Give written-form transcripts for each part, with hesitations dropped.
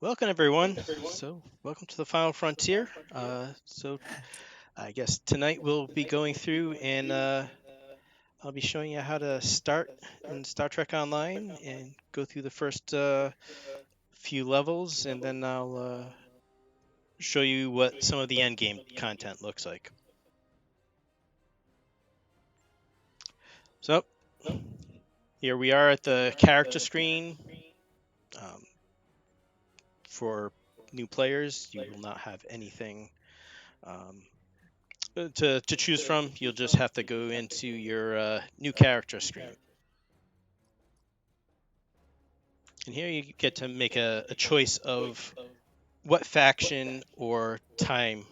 Welcome, everyone. Welcome to the Final Frontier. I guess tonight we'll be going through and I'll be showing you how to start in Star Trek Online and go through the first few levels, and then I'll show you what some of the end game content looks like. So, here we are at the character screen. Um, for new players, you will not have anything um, to choose from. You'll just have to go into your new character screen. And here you get to make a choice of what faction or time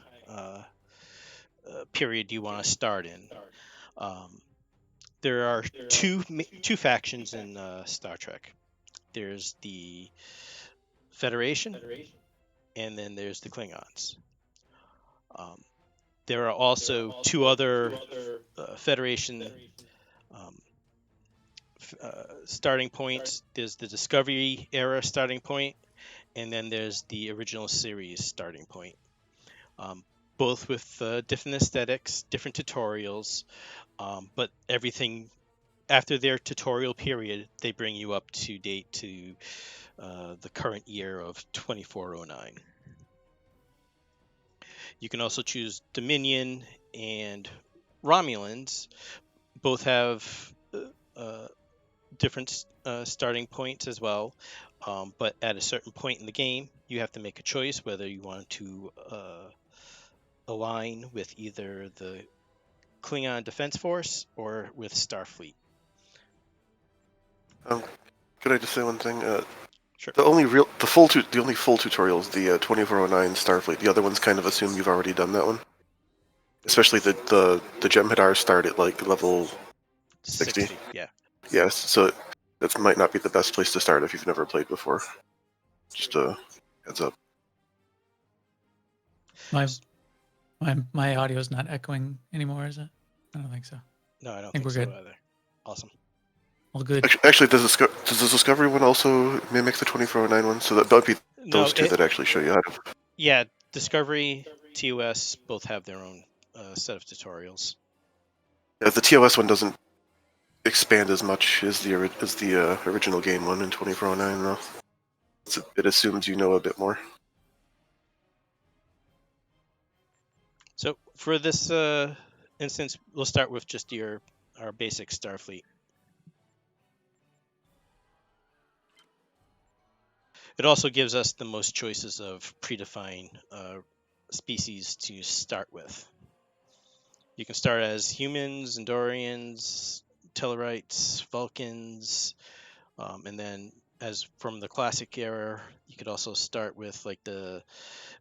period you want to start in. Um, there are two factions in Star Trek. There's the Federation, and then there's the Klingons. Um, there are also two other Federation um, starting points. There's the Discovery era starting point, and then there's the original series starting point. Both with different aesthetics, different tutorials, but everything after their tutorial period, they bring you up to date to the current year of 2409. You can also choose Dominion and Romulans. Both have different starting points as well. But at a certain point in the game, you have to make a choice whether you want to align with either the Klingon Defense Force or with Starfleet. Could I just say one thing? Sure. The only full tutorial is the 2409 Starfleet. The other ones kind of assume you've already done that one. Especially the Jem'Hadar start at like level 60. Yeah. Yes, so that might not be the best place to start if you've never played before. Just a heads up. My audio is not echoing anymore, is it? I don't think so. No, I don't think we're so good. either. Awesome. All good. Actually, does the Discovery one also mimic the 2409 one? So that would be those two that actually show you how to. Yeah, Discovery, TOS both have their own set of tutorials. Yeah, the TOS one doesn't expand as much as the original game one in 2409, though. It assumes you know a bit more. So for this instance, we'll start with just our basic Starfleet. It also gives us the most choices of predefined species to start with. You can start as humans, Andorians, Tellarites, Vulcans, and then as from the classic era, you could also start with like the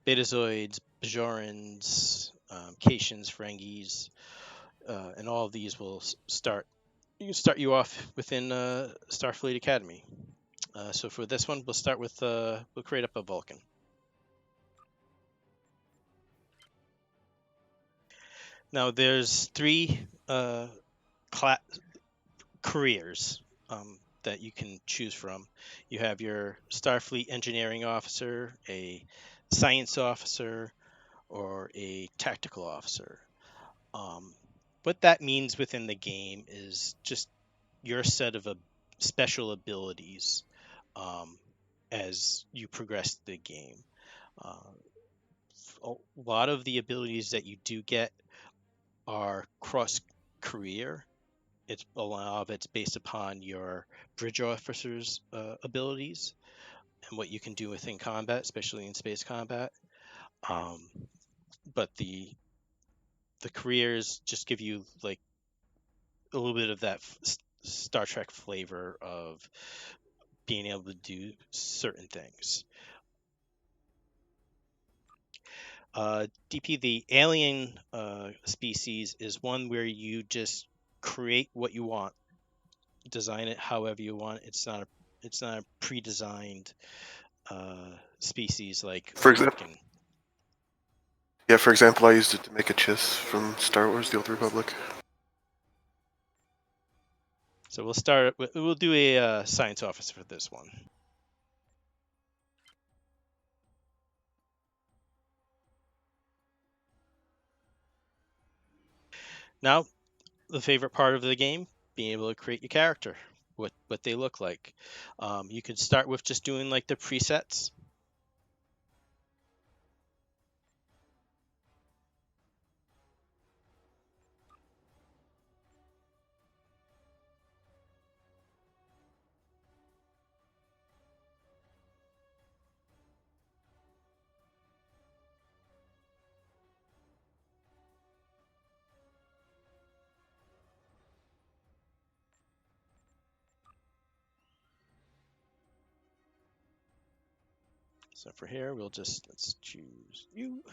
Betazoids, Bajorans, Caitians, Ferengis, and all of these will start you off within Starfleet Academy. So for this one, we'll start with we'll create up a Vulcan. Now there's three careers that you can choose from. You have your Starfleet engineering officer, a science officer, or a tactical officer. What that means within the game is just your set of special abilities as you progress the game. A lot of the abilities that you do get are cross career. A lot of it's based upon your bridge officer's abilities and what you can do within combat, especially in space combat. But the careers just give you like a little bit of that Star Trek flavor of being able to do certain things. DP, the alien species is one where you just create what you want, design it however you want. It's not a pre-designed species like for example, I used it to make a Chiss from Star Wars: The Old Republic. So we'll do a science officer for this one. Now, the favorite part of the game, being able to create your character, what they look like. You could start with just doing like the presets. So for here, let's choose you.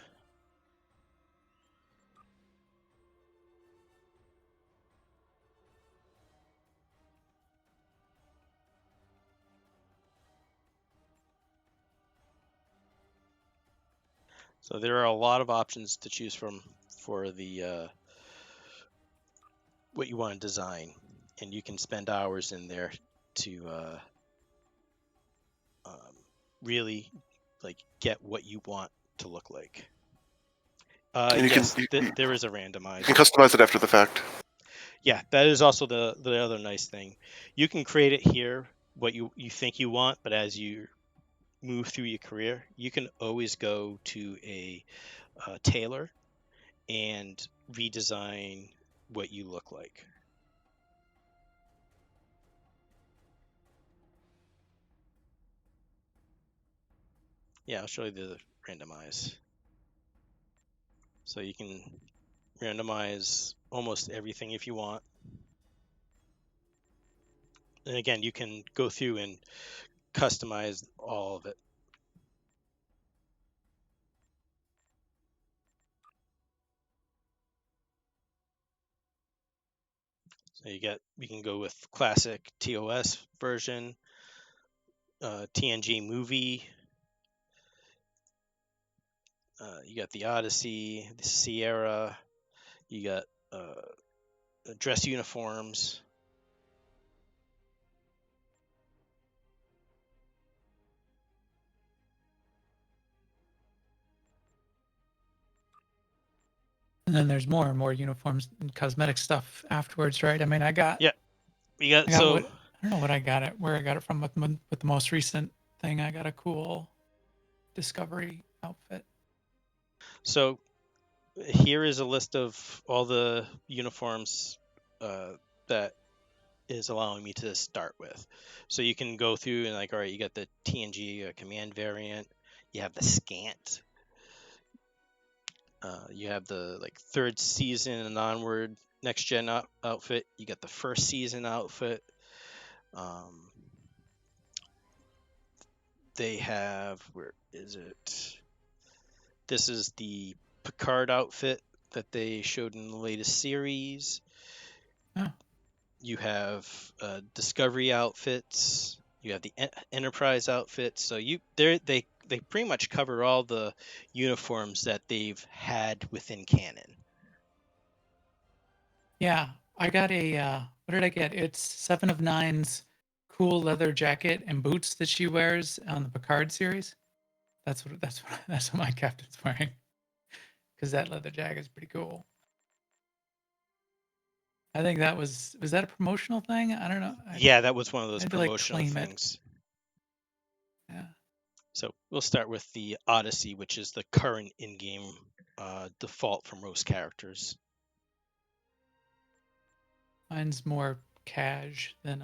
So there are a lot of options to choose from for the what you want to design, and you can spend hours in there to really like get what you want to look like. And you Yes, can there is a you randomize. can customize it after the fact. Yeah, that is also the other nice thing. You can create it here what you think you want, but as you move through your career, you can always go to a tailor and redesign what you look like. Yeah, I'll show you the randomize. So you can randomize almost everything if you want. And again, you can go through and customize all of it. So you can go with classic TOS version, TNG movie. You got the Odyssey, the Sierra. You got dress uniforms. And then there's more and more uniforms and cosmetic stuff afterwards, right? I mean, I got Yeah, you got I got so what I don't know what I got it where I got it from with the most recent thing. I got a cool Discovery outfit. so here is a list of all the uniforms that is allowing me to start with. So you can go through and like, all right, you got the TNG command variant, you have the scant, you have the like third season and onward next gen outfit, you got the first season outfit. Um, they have, where is it? This is the Picard outfit that they showed in the latest series. Oh. You have Discovery outfits. You have the Enterprise outfits. So they pretty much cover all the uniforms that they've had within canon. Yeah, I got a what did I get? It's 7 of 9's cool leather jacket and boots that she wears on the Picard series. That's what my captain's wearing. Because that leather jacket is pretty cool. I think was that a promotional thing? I don't know. Yeah, that was one of I those had to like promotional claim it. things. Yeah. So we'll start with the Odyssey, which is the current in-game default for most characters. Mine's more cash than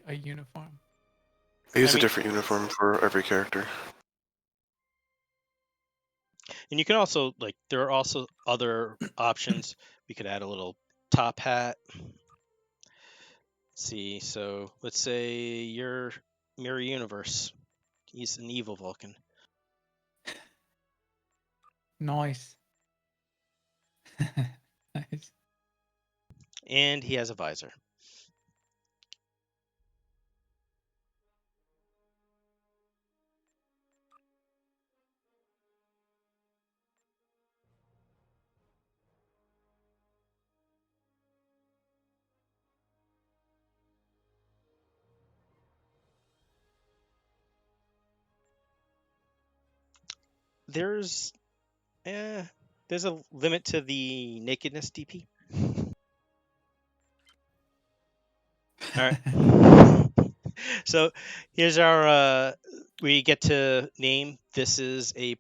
a uniform. They use I a mean, different uniform for every character. and you can also like there are also other options. We could add a little top hat. Let's see, so let's say you're Mirror Universe. He's an evil Vulcan. Nice. Nice. And he has a visor. There's there's a limit to the nakedness DP. All right. So here's our. We get to name. This is a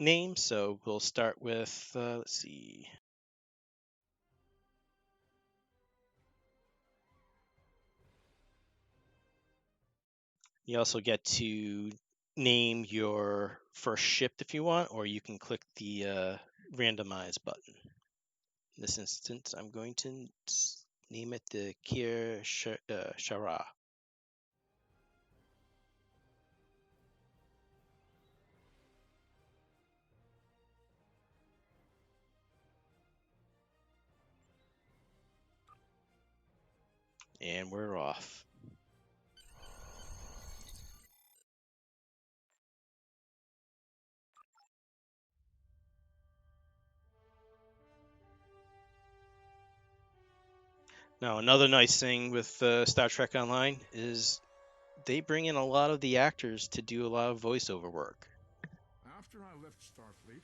name, so we'll start with. Let's see. You also get to name your first ship if you want, or you can click the randomize button. In this instance, I'm going to name it the Kir Shara. And we're off. Now, another nice thing with Star Trek Online is they bring in a lot of the actors to do a lot of voiceover work. After I left Starfleet,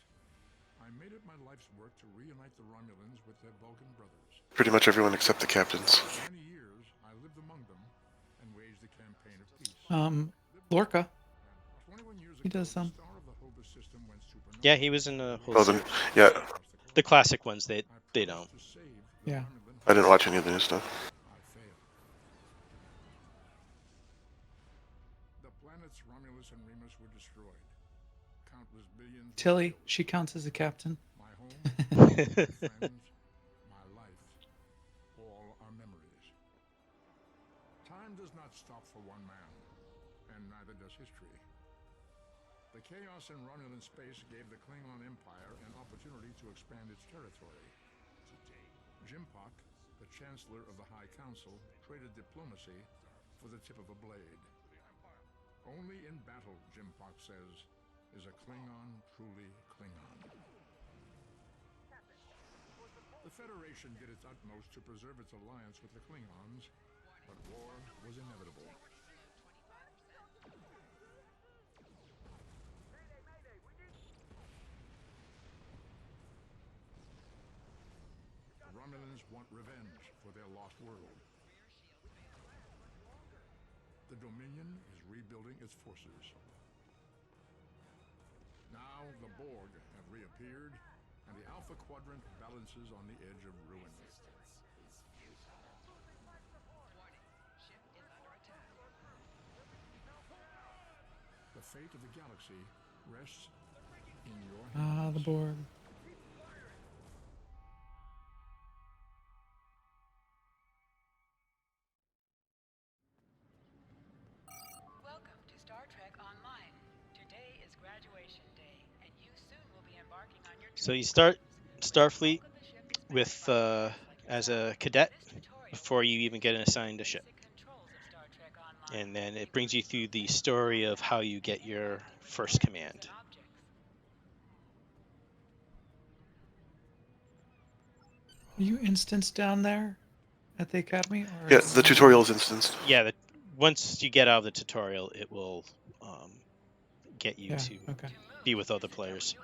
I made it my life's work to reunite the Romulans with their Vulcan brothers. Pretty much everyone except the captains. For many years, I lived among them and waged a campaign of peace. Lorca. 21 years ago, He does some. the star of the Hobus system went supernova. Yeah, he was in the whole Oh, series. yeah. The classic ones, they don't. To save the Yeah. Romulan I didn't watch any of the new stuff. I failed. The planets Romulus and Remus were destroyed. Countless billions. Tilly, she counts as a captain. My home, my friends, my life, all are memories. Time does not stop for one man, and neither does history. The chaos in Romulan space gave the Klingon Empire an opportunity to expand its territory. Jimpak, the Chancellor of the High Council, traded diplomacy for the tip of a blade. Only in battle, Jimpak says, is a Klingon truly Klingon. The Federation did its utmost to preserve its alliance with the Klingons, but war was inevitable. The Romulans want revenge for their lost world. The Dominion is rebuilding its forces. Now the Borg have reappeared, and the Alpha Quadrant balances on the edge of ruin. The fate of the galaxy rests in your hands. The Borg. Welcome to Star Trek Online. Today is graduation day, and you soon will be embarking on your. So you start Starfleet with as a cadet before you even get assigned a ship, and then it brings you through the story of how you get your first command. Are you instanced down there at the academy? Or Yeah, the tutorial is instanced. Yeah, once you get out of the tutorial, it will get you to be with other players.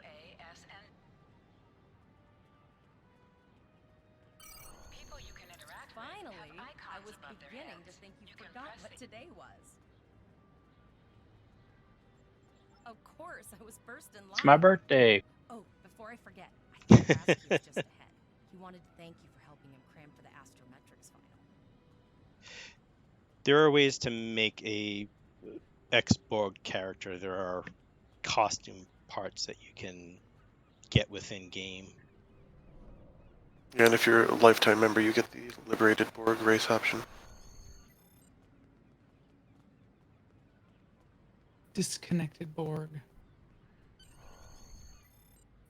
Finally, I was beginning to think you forgot what today was. Of course, I was first in line. It's my birthday. Oh, before I forget, I think Rasky was just ahead. He wanted to thank you for helping him cram for the astrometrics final. There are ways to make a ex-Borg character. There are costume parts that you can get within game. Yeah, and if you're a lifetime member, you get the Liberated Borg race option. Disconnected Borg.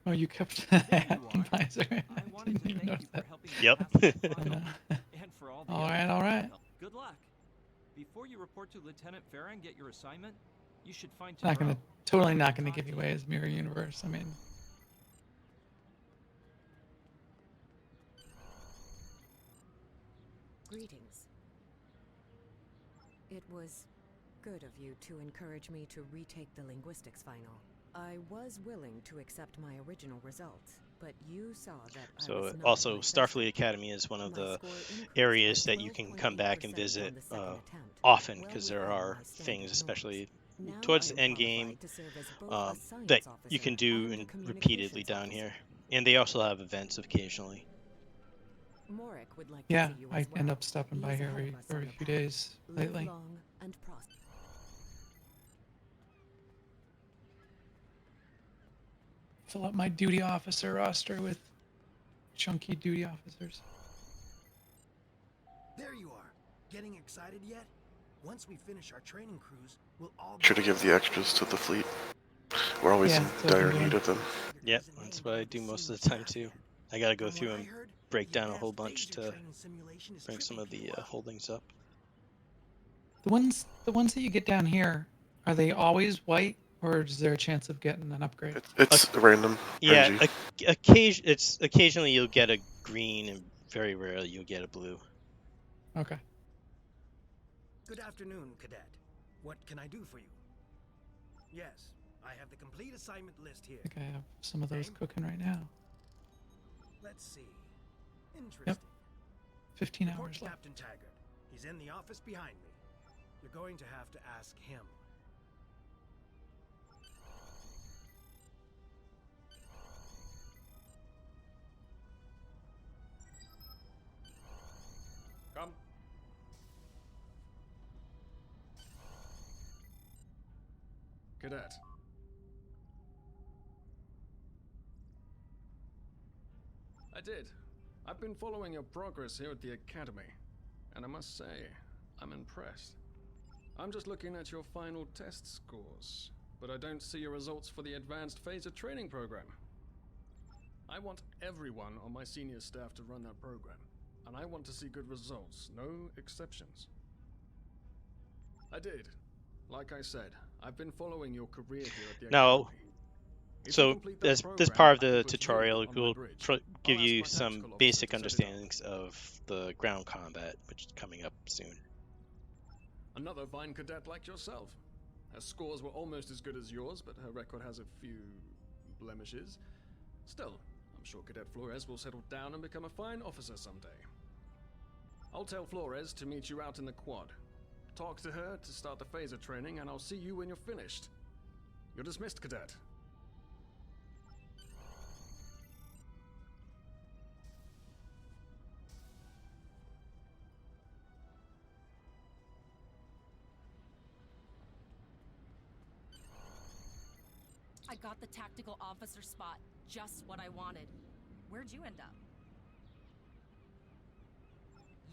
Oh, you kept that visor. I wanted to thank you for helping me Yep. pass the final, and for all the All other right, all right. help. Good luck. Before you report to Lieutenant Farah and get your assignment, you should find Not gonna, Tyrell. totally not gonna give you away as Mirror Universe. I mean, Greetings. It was good of you to encourage me to retake the linguistics final. I was willing to accept my original results, but you saw that I So was not also, my best Starfleet work. Academy is one of My the score increased by areas that you can come back and 12.8% visit on the second attempt, often, well because there within are my standard things, norms. especially Now towards I the am end game, qualified to serve as both a science that officer you can do and a repeatedly communications down officer. here. And they also have events occasionally. Morik would like Yeah, to see you I as well. end up stopping He by is here ahead of every, us on every the few path. days Live lately. long and prosper. Fill up my duty officer roster with chunky duty officers. There you are. Getting excited yet? Once we finish our training cruise, we'll all Sure to give the extras to the fleet. We're always Yeah, in that's what I've dire been need doing. of them. Yep, that's what I do most of the time too. I gotta go through and break down a whole bunch to bring some of the holdings up. The ones that you get down here, are they always white, or is there a chance of getting an upgrade? It's random. Yeah, RNG. occasionally you'll get a green, and very rarely you'll get a blue. Okay. Good afternoon, Cadet. What can I do for you? Yes, I have the complete assignment list here. I think I have some of those Name? cooking right now. Let's see. Interesting. Yep. 15 Report hours to left. Captain Taggart. He's in the office behind me. You're going to have to ask him. Come. Cadet. I did. I've been following your progress here at the Academy, and I must say, I'm impressed. I'm just looking at your final test scores, but I don't see your results for the Advanced Phaser Training Program. I want everyone on my senior staff to run that program, and I want to see good results, no exceptions. I did. Like I said, I've been following your career here at the Now, Academy. If you so complete that this program, part of I can the put you tutorial on my will bridge. give I'll ask you my some tactical officer basic to set it up. understandings of the ground combat, which is coming up soon. Another fine cadet like yourself. Her scores were almost as good as yours, but her record has a few blemishes. Still, I'm sure Cadet Flores will settle down and become a fine officer someday. I'll tell Flores to meet you out in the quad. Talk to her to start the phaser training, and I'll see you when you're finished. You're dismissed, Cadet. I got the tactical officer spot. Just what I wanted. Where'd you end up?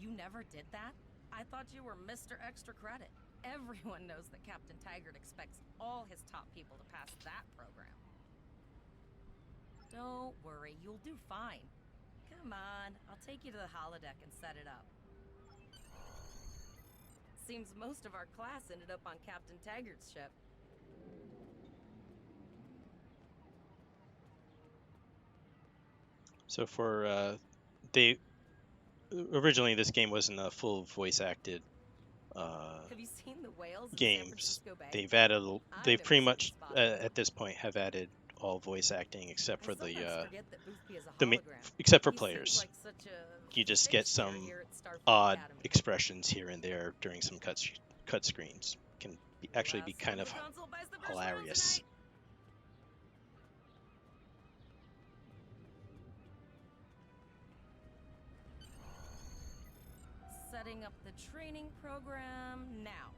You never did that? I thought you were Mr. Extra Credit. Everyone knows that Captain Taggart expects all his top people to pass that program. Don't worry, you'll do fine. Come on, I'll take you to the holodeck and set it up. Seems most of our class ended up on Captain Taggart's ship. So for originally this game wasn't a full voice acted Have you seen the whales in San games. Francisco Bay? They've I've pretty never much seen a spot like at this point have added all voice acting except I for the sometimes forget that Boothby is a the ma- hologram. except for He seems players. like such a You just get fixture some here at Starfleet odd Academy. expressions here and there during some cut screens. Can actually be Last kind time of the console buys the first round hilarious. tonight. Setting up the training program now.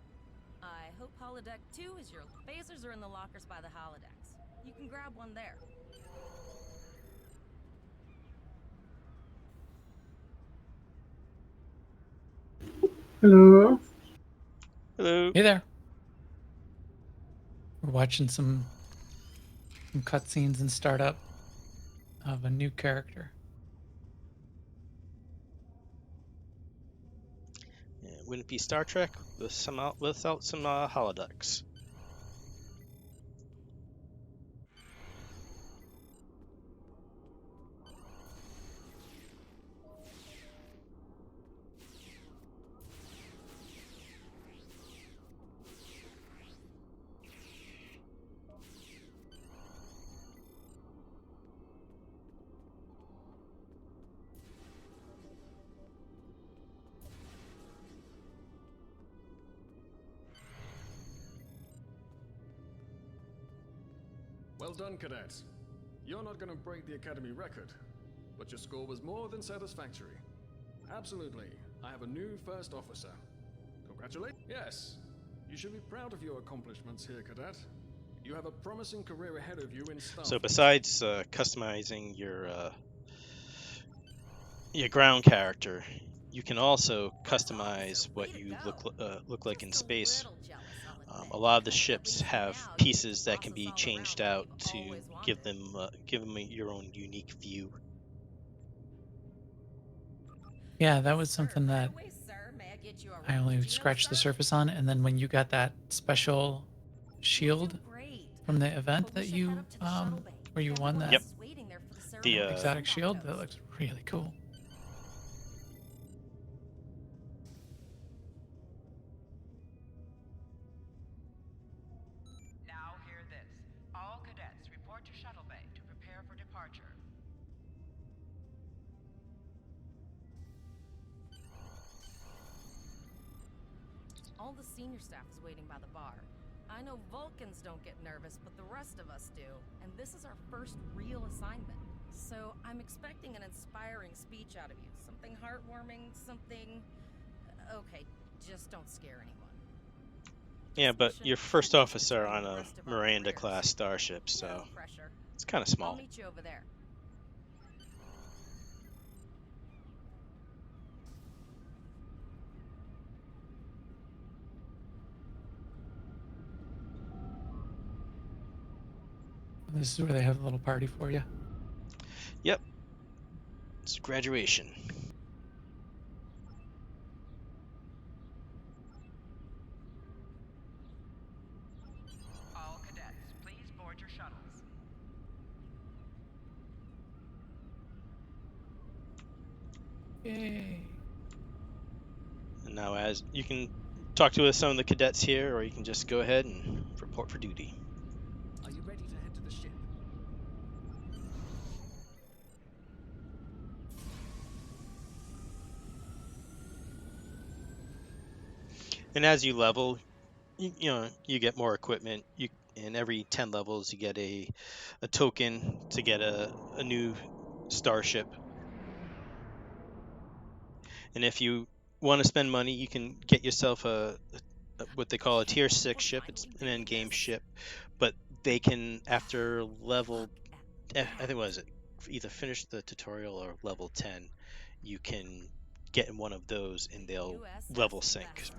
I hope holodeck 2 is your phasers are in the lockers by the holodecks. You can grab one there. Hello. Hello. Hey there. We're watching some cutscenes and startup of a new character. Yeah, wouldn't be Star Trek without some holodecks. Well done, cadets. You're not going to break the Academy record, but your score was more than satisfactory. Absolutely. I have a new first officer. Congratulations. Yes. You should be proud of your accomplishments here, cadet. You have a promising career ahead of you in Starfleet. So besides customizing your ground character, you can also customize what you look like in space. A lot of the ships have pieces that can be changed out to give them your own unique view. Yeah, that was something that I only scratched the surface on, and then when you got that special shield from the event that you where you won that The exotic shield, that looks really cool. Now hear this. All cadets report to Shuttle Bay to prepare for departure. All the senior staff is waiting by the bar. I know Vulcans don't get nervous, but the rest of us do. And this is our first real assignment. So I'm expecting an inspiring speech out of you. Something heartwarming, something... Okay, just don't scare anyone. Yeah, but you're first officer on a Verity Class starship, so it's kind of small. I'll meet you over there. This is where they have a little party for you. Yep. It's graduation. All cadets, please board your shuttles. Yay. And now, as you can talk to some of the cadets here, or you can just go ahead and report for duty. Are you ready to head to the ship? And as you level, you get more equipment. In every 10 levels, you get a token to get a new starship. And if you want to spend money, you can get yourself what they call a tier 6 ship. It's an end game ship, but they can, after level, I think what is it, either finish the tutorial or level 10, you can get in one of those and they'll level sync.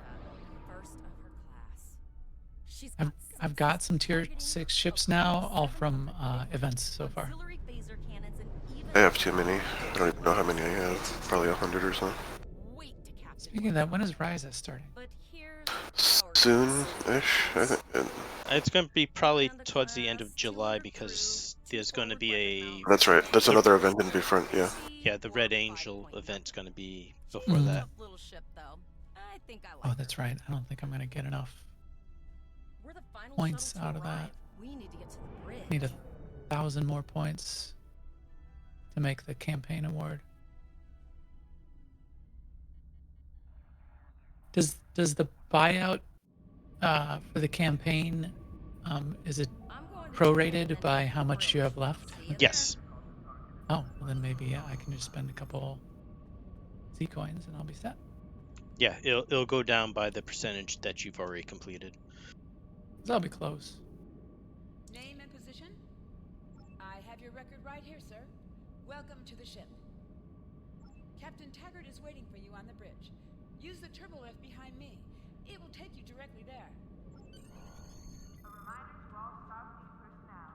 I've got some tier 6 ships now, all from events so far. I have too many. I don't even know how many I have. Probably 100 or so. Speaking of that, when is Ryza starting? Soon-ish, I think. It's going to be probably towards the end of July because there's going to be a... That's right. That's another event in Befront, yeah. Yeah, the Red Angel event's going to be before that. Oh, that's right. I don't think I'm going to get enough points out of that. Need 1,000 more points to make the campaign award. Does the buyout for the campaign, is it prorated by how much you have left? Yes. Oh, well then maybe I can just spend a couple Z coins and I'll be set. Yeah, it'll go down by the percentage that you've already completed. So I'll be close. Name and position? I have your record right here, sir. Welcome to the ship. Captain Taggart is waiting for you on the bridge. Use the turbo lift behind me. It will take you directly there. A reminder to all Starfleet personnel.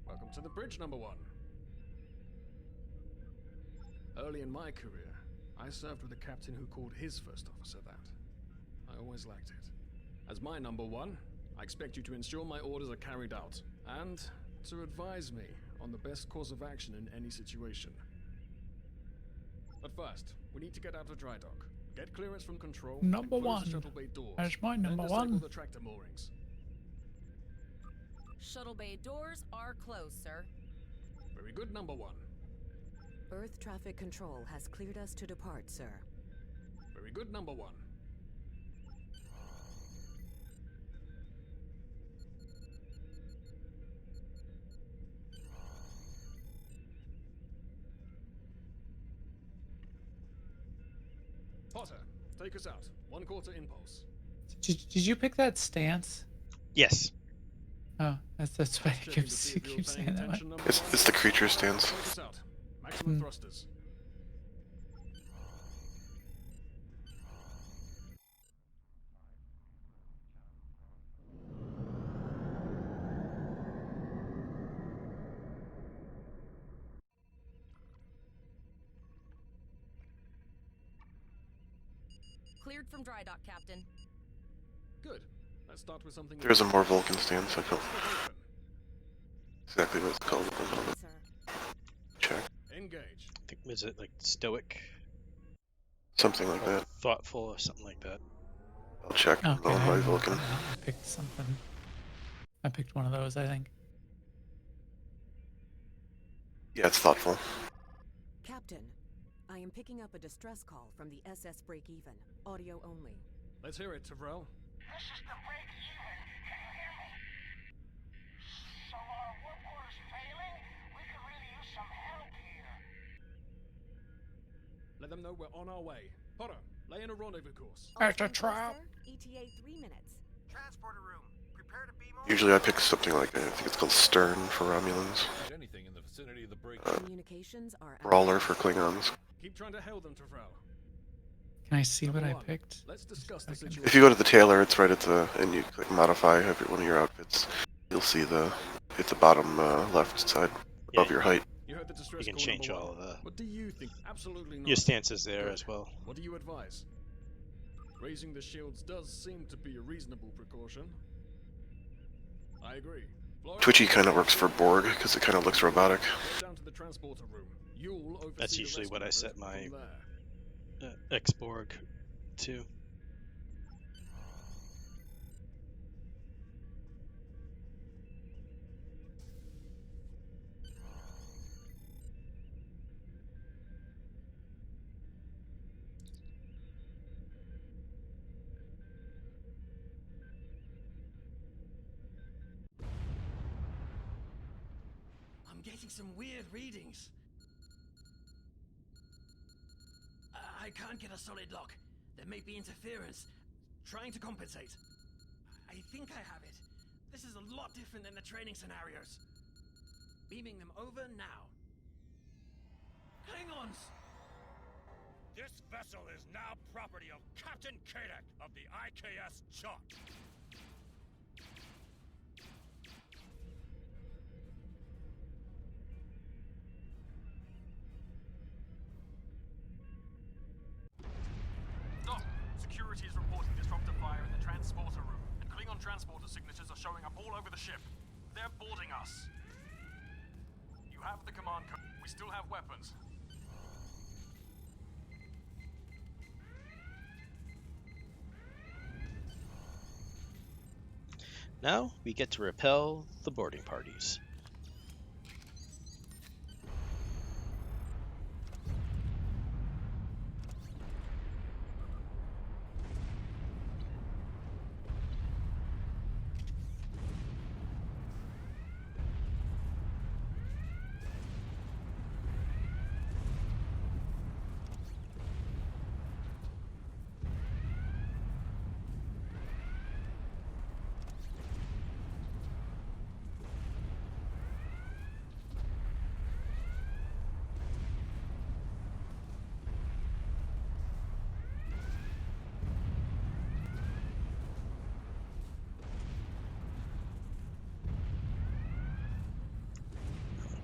Welcome to the bridge, number 1. Early in my career, I served with a captain who called his first officer that. I always liked it. As my number 1, I expect you to ensure my orders are carried out, and to advise me on the best course of action in any situation. But first, we need to get out of dry dock, get clearance from control, Number and close 1. the shuttle bay doors. That's my number then 1. disable the tractor moorings. Shuttle bay doors are closed, sir. Very good, number 1. Earth traffic control has cleared us to depart, sir. Very good number one. Potter, take us out. 1/4 impulse. Did you pick that stance? Yes. Oh, that's why I Checking to see if keep you're saying paying that. attention, number It's one. the creature stance. Take us out. Maximum thrusters. Cleared from dry dock, Captain. Good. Let's start with something. There's a more Vulcan stance. I don't Open. exactly what it's called. Sir. Check. Engage. I think, was it like stoic? Something like that. Thoughtful or something like that. I'll check Okay, on my I Vulcan. picked something. I picked one of those, I think. Yeah, it's thoughtful. Captain, I am picking up a distress call from the SS Break-Even. Audio only. Let's hear it, Tyrell. This is the break-even. Can you hear me? So our warp core is failing? We could really use some help here. Let them know we're on our way. Potter, lay in a rendezvous course. That's a trap. ETA 3 minutes. Transporter room. Prepare to beam over. Usually I pick something like, I think it's called Stern for Romulans. Anything in the vicinity of the break. Communications are Brawler for Klingons. Keep trying to hail them, Tyrell. Can I see what I Number one, picked? Let's discuss the Second. situation. If you go to the tailor, it's right at the, and you click modify every one of your outfits. You'll see it's the bottom left side above your height. You heard the distress You can call, change number all one. of the What do you think? Absolutely not. your stances there Good. as well. What do you advise? Raising the shields does seem to be a reasonable precaution. I agree. Flora, Twitchy kind of works for Borg because it kind of looks robotic. get down to the transporter room. You'll oversee That's the usually what I rescue set from my there. X-Borg to. I'm getting some weird readings. I can't get a solid lock. There may be interference. Trying to compensate. I think I have it. This is a lot different than the training scenarios. Beaming them over now. Klingons! This vessel is now property of Captain Kadek of the IKS Chalk. Doc, security is reporting disruptor fire in the transporter room, and Klingon transporter signatures are showing up all over the ship. They're boarding us. You have the command code. We still have weapons. Now we get to repel the boarding parties.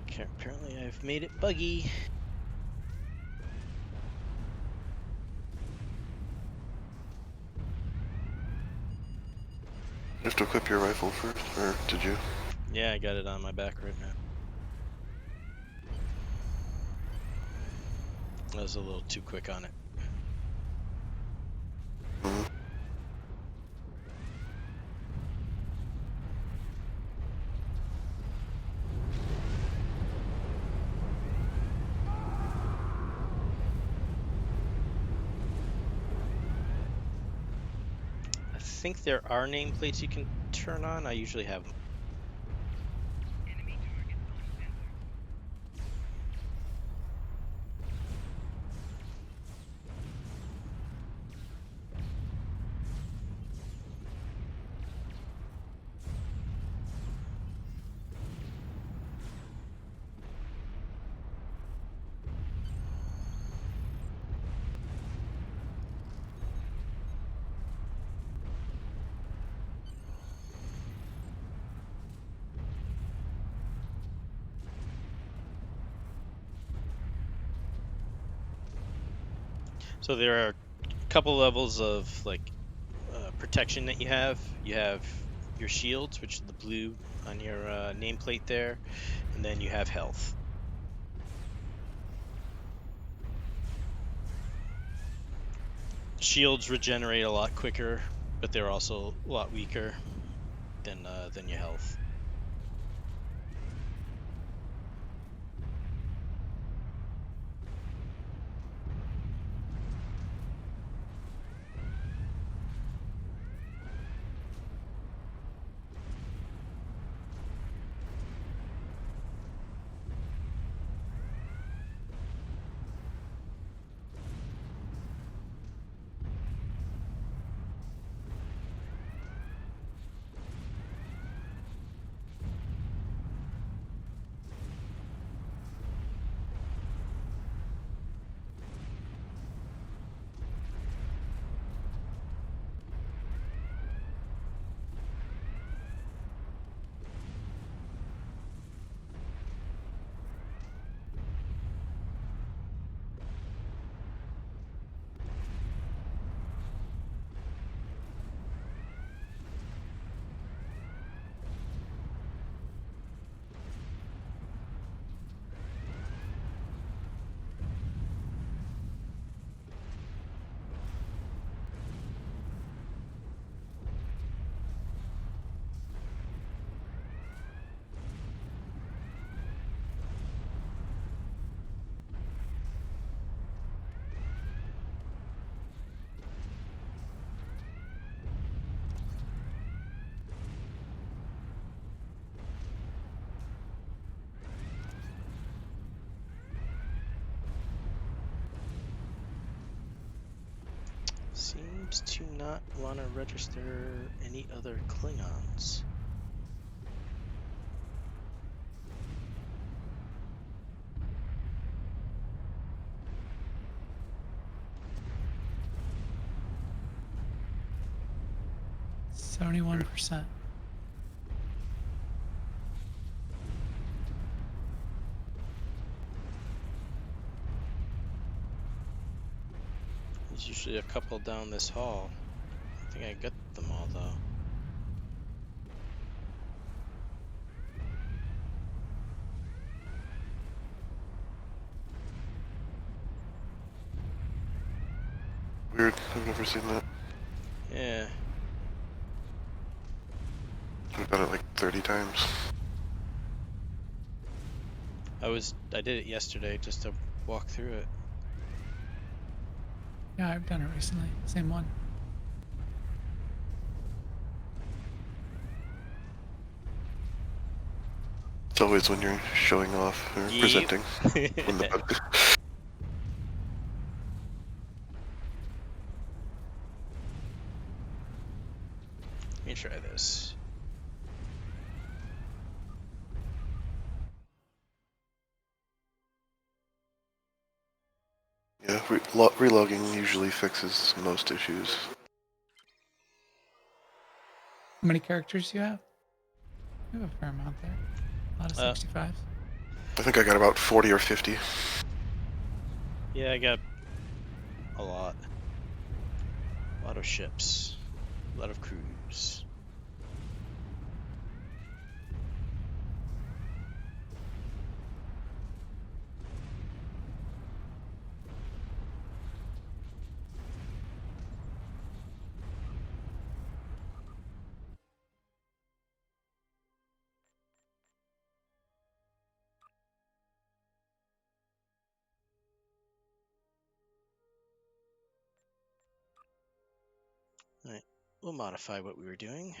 Okay, apparently I've made it buggy. You have to equip your rifle first, or did you? Yeah, I got it on my back right now. I was a little too quick on it. Mhm. think there are nameplates you can turn on. I usually have them. So there are a couple levels of like protection that you have. You have your shields, which are the blue on your nameplate there, and then you have health. Shields regenerate a lot quicker, but they're also a lot weaker than your health. Seems to not want to register any other Klingons. %71%. There's usually a couple down this hall. I think I got them all though. Weird. I've never seen that. Yeah. I've done it like 30 times. I did it yesterday just to walk through it. Yeah, I've done it recently. Same one. It's always when you're showing off or Yep. presenting. When the Let me try this. Yeah, relogging usually fixes most issues. How many characters do you have? You have a fair amount there. A lot of 65s. I think I got about 40 or 50. Yeah, I got a lot. A lot of ships. A lot of crews. Right. we'll modify what we were doing.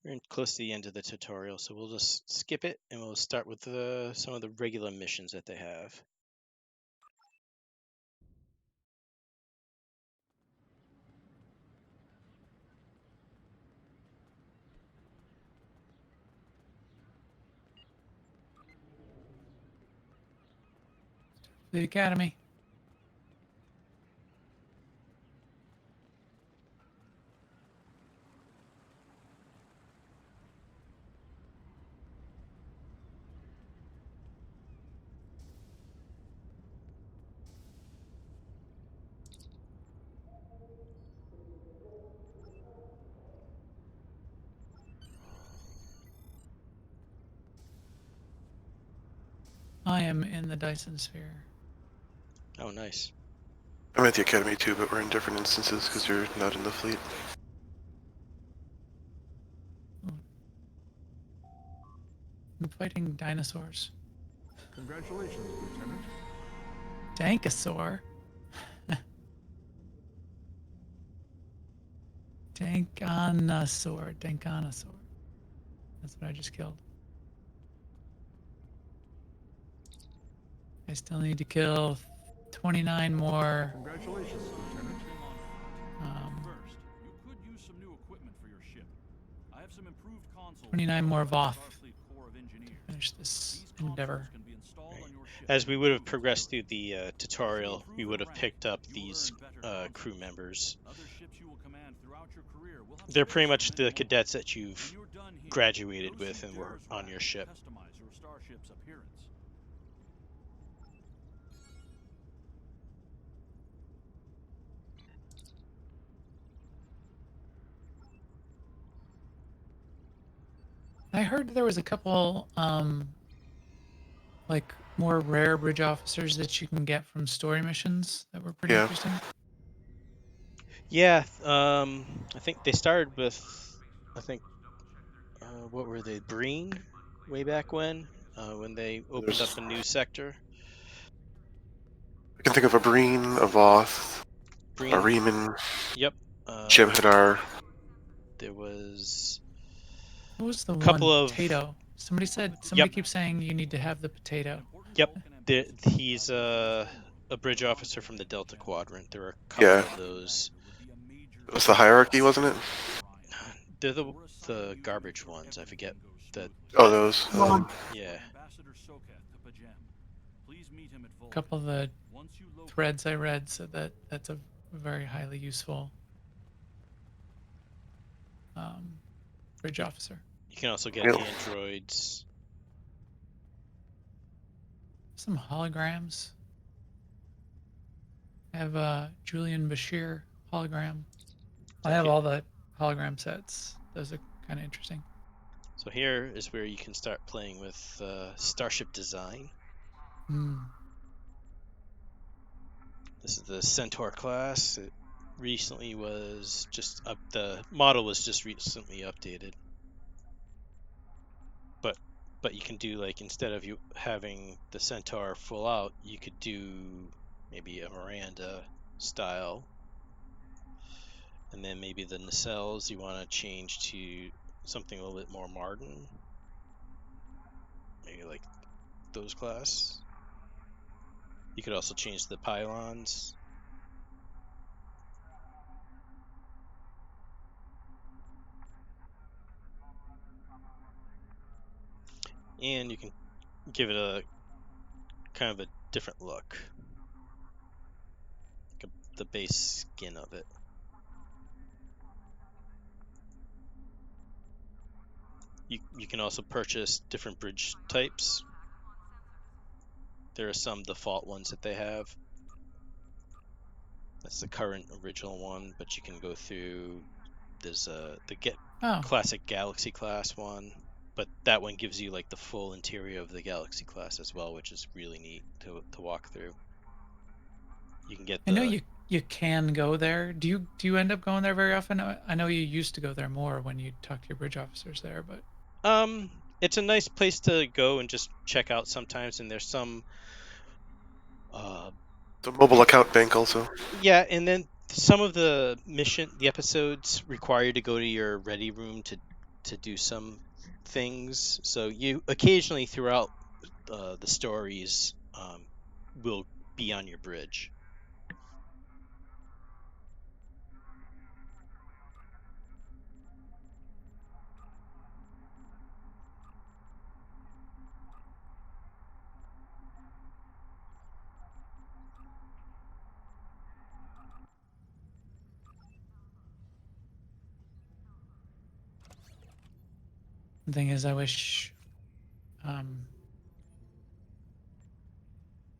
We're close to the end of the tutorial, so we'll just skip it and we'll start with some of the regular missions that they have. The Academy. I am in the Dyson sphere. Oh, nice. I'm at the Academy too, but we're in different instances because you're not in the fleet. I'm fighting dinosaurs. Congratulations, Lieutenant. Dankosaur. Dankonosaur. That's what I just killed. I still need to kill 29 more. Congratulations, Lieutenant. First, you could use some new equipment for your ship. I have some improved consoles. 29 more VOF. Starfleet Corps of Engineers. Finish this These consoles endeavor. can be installed on your ship. As we would have progressed through the tutorial, we would have picked up these crew members. Other ships you will command throughout your career will have They're pretty space much for the many more. cadets that you've When you're done here, graduated go with see and were Darrow's on rack your to ship. Customize your starship's appearance. I heard there was a couple, like more rare bridge officers that you can get from story missions that were pretty Yeah. interesting. Yeah, I think they started with, what were they, Breen, way back when they opened up a new sector. I can think of a Breen, a Voth, a Breen, Riemann, yep. Jem'Hadar. There was What was the couple one of- potato? Somebody Yep. keeps saying you need to have the potato. Yep, he's a bridge officer from the Delta Quadrant. There were a couple Yeah. of those. It was the hierarchy, wasn't it? They're the garbage ones. I forget that. Oh, those. Yeah. A couple of the threads I read said that that's a very highly useful bridge officer. You can also get Yep. androids. Some holograms. I have a Julian Bashir hologram. I have all the hologram sets. Those are kind of interesting. So here is where you can start playing with Starship Design. This is the Centaur class. It recently was just up. The model was just recently updated. But you can do, like, instead of you having the Centaur full out, you could do maybe a Miranda style. And then maybe the nacelles you want to change to something a little bit more modern. Maybe like those class. You could also change the pylons. And you can give it a kind of a different look. Like the base skin of it. You can also purchase different bridge types. There are some default ones that they have. That's the current original one, but you can go through. There's the classic Galaxy class one, but that one gives you like the full interior of the Galaxy class as well, which is really neat to walk through. You can get. I know you can go there. Do you end up going there very often? I know you used to go there more when you talk to your bridge officers there, but it's a nice place to go and just check out sometimes, and there's some the mobile account bank also. Yeah, and then some of the episodes require you to go to your ready room to do some things. So you occasionally throughout the stories will be on your bridge. the thing is, I wish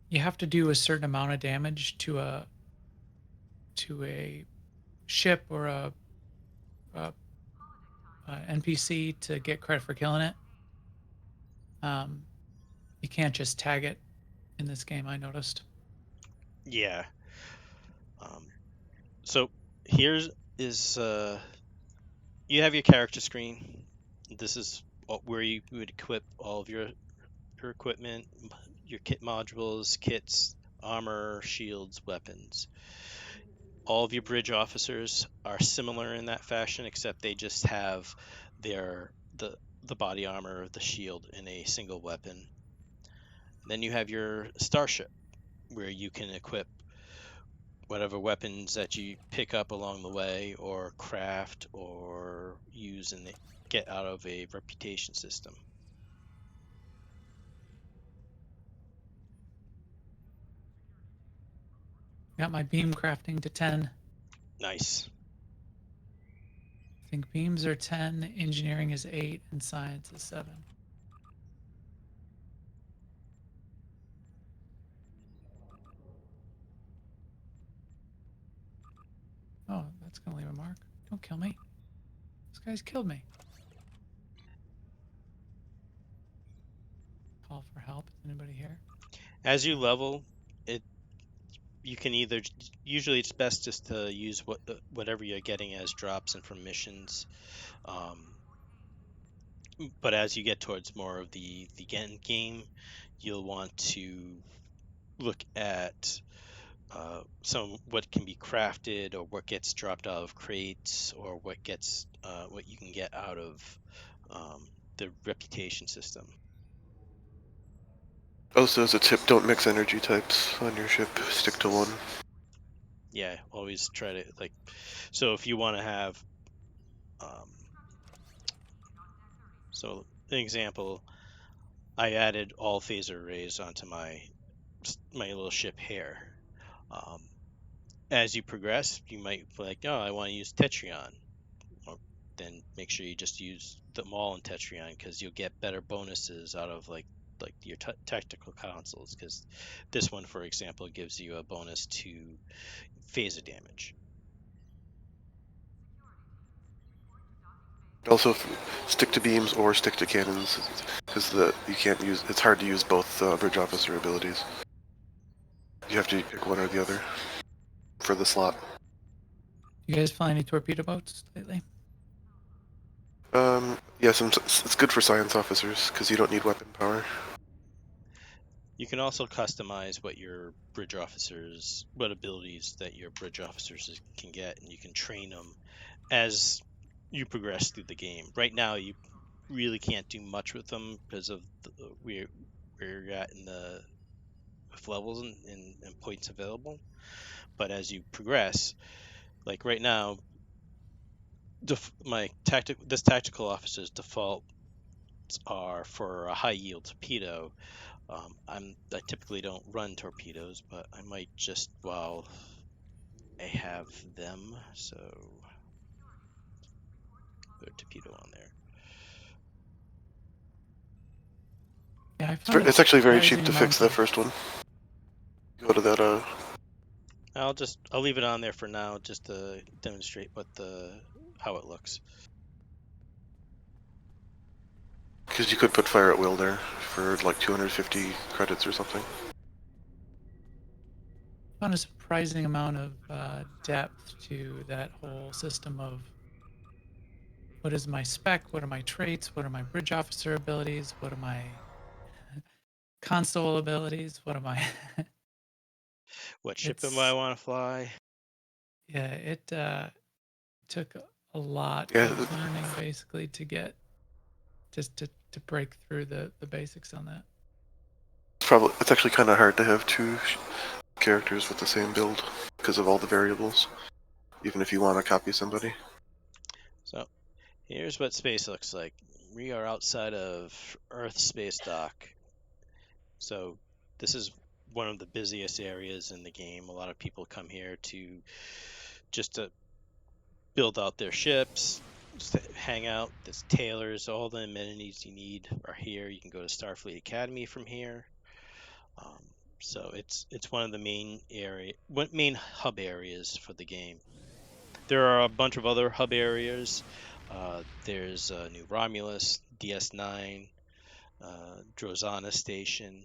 you have to do a certain amount of damage to a ship or a NPC to get credit for killing it. You can't just tag it in this game, I noticed. Yeah. So here's you have your character screen. This is where you would equip all of your equipment, your kit modules, kits, armor, shields, weapons. All of your bridge officers are similar in that fashion, except they just have the body armor, the shield, in a single weapon. Then you have your starship, where you can equip whatever weapons that you pick up along the way, or craft, or use and get out of a reputation system. Got my beam crafting to 10. Nice. I think beams are 10, engineering is 8, and science is 7. Oh, that's gonna leave a mark. Don't kill me. This guy's killed me. Call for help. Is anybody here? As you level, you can either, usually it's best just to use whatever you're getting as drops and from missions. But as you get towards more of the end game, you'll want to look at what can be crafted, or what gets dropped out of crates, or what you can get out of the reputation system. Also, as a tip, don't mix energy types on your ship. Stick to one. Yeah, always try to, like, so if you want to have so an example, I added all phaser arrays onto my little ship here. As you progress, you might be like, oh, I want to use Tetrion. Well, then make sure you just use them all in Tetrion, because you'll get better bonuses out of like your tactical consoles. Because this one, for example, gives you a bonus to phaser damage. Also, stick to beams or stick to cannons, because you can't use. It's hard to use both bridge officer abilities. You have to pick one or the other for the slot. You guys fly any torpedo boats lately? Yes, it's good for science officers because you don't need weapon power. You can also customize what abilities that your bridge officers can get, and you can train them as you progress through the game. Right now, you really can't do much with them because of where you're at in the with levels and points available. But as you progress, like right now, this tactical officer's default are for a high yield torpedo. I typically don't run torpedoes, but I might just while I have them, so put a torpedo on there. Yeah, I found It's actually very cheap surprising to fix amount that of- first one. Go to that. I'll leave it on there for now, just to demonstrate how it looks. Because you could put fire at will there for like 250 credits or something. found a surprising amount of depth to that whole system of what is my spec, what are my traits, what are my bridge officer abilities, what are my console abilities, what am I? What ship am I want to fly? Yeah, it took a lot Yeah. of learning basically to get just to break through the basics on that. It's actually kind of hard to have two characters with the same build because of all the variables, even if you want to copy somebody. So here's what space looks like. We are outside of Earth space dock. So this is one of the busiest areas in the game. A lot of people come here to build out their ships, just to hang out. There's tailors, all the amenities you need are here. You can go to Starfleet Academy from here. So it's one of the main hub areas for the game. There are a bunch of other hub areas. There's New Romulus, DS9, Drozana Station.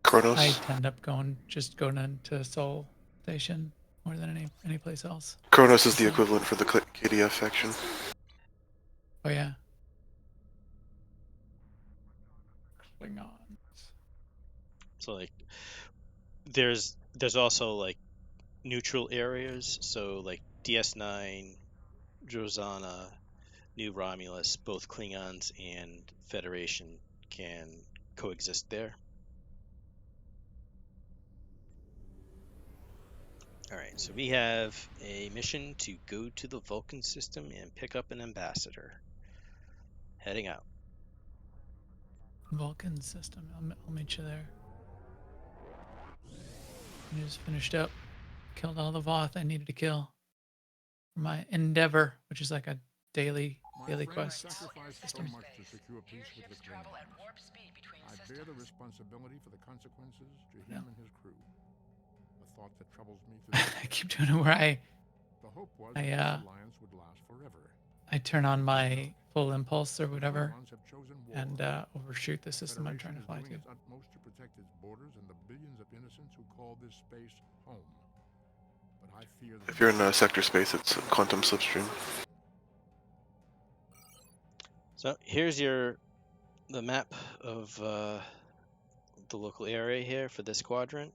Kronos. I end up going into Sol Station more than any place else. Kronos is the equivalent for the KDF faction. Oh yeah. Klingons. So like, there's also like neutral areas. So like DS9, Drozana, New Romulus, both Klingons and Federation can coexist there. Alright, so we have a mission to go to the Vulcan system and pick up an ambassador. Heading out. Vulcan system. I'll meet you there. I just finished up. Killed all the Voth I needed to kill. For my endeavor, which is like a daily quest system. So much to secure peace with the Klingons. I bear the responsibility for the consequences to him and his crew. A thought that troubles me to I keep doing it where the hope was that this alliance would last forever. I turn on my full impulse or whatever and overshoot the system I'm trying to fly to. Its utmost to protect its borders and the billions of innocents who call this space home. But I fear that If you're in sector space, it's quantum slipstream. So here's the map of the local area here for this quadrant.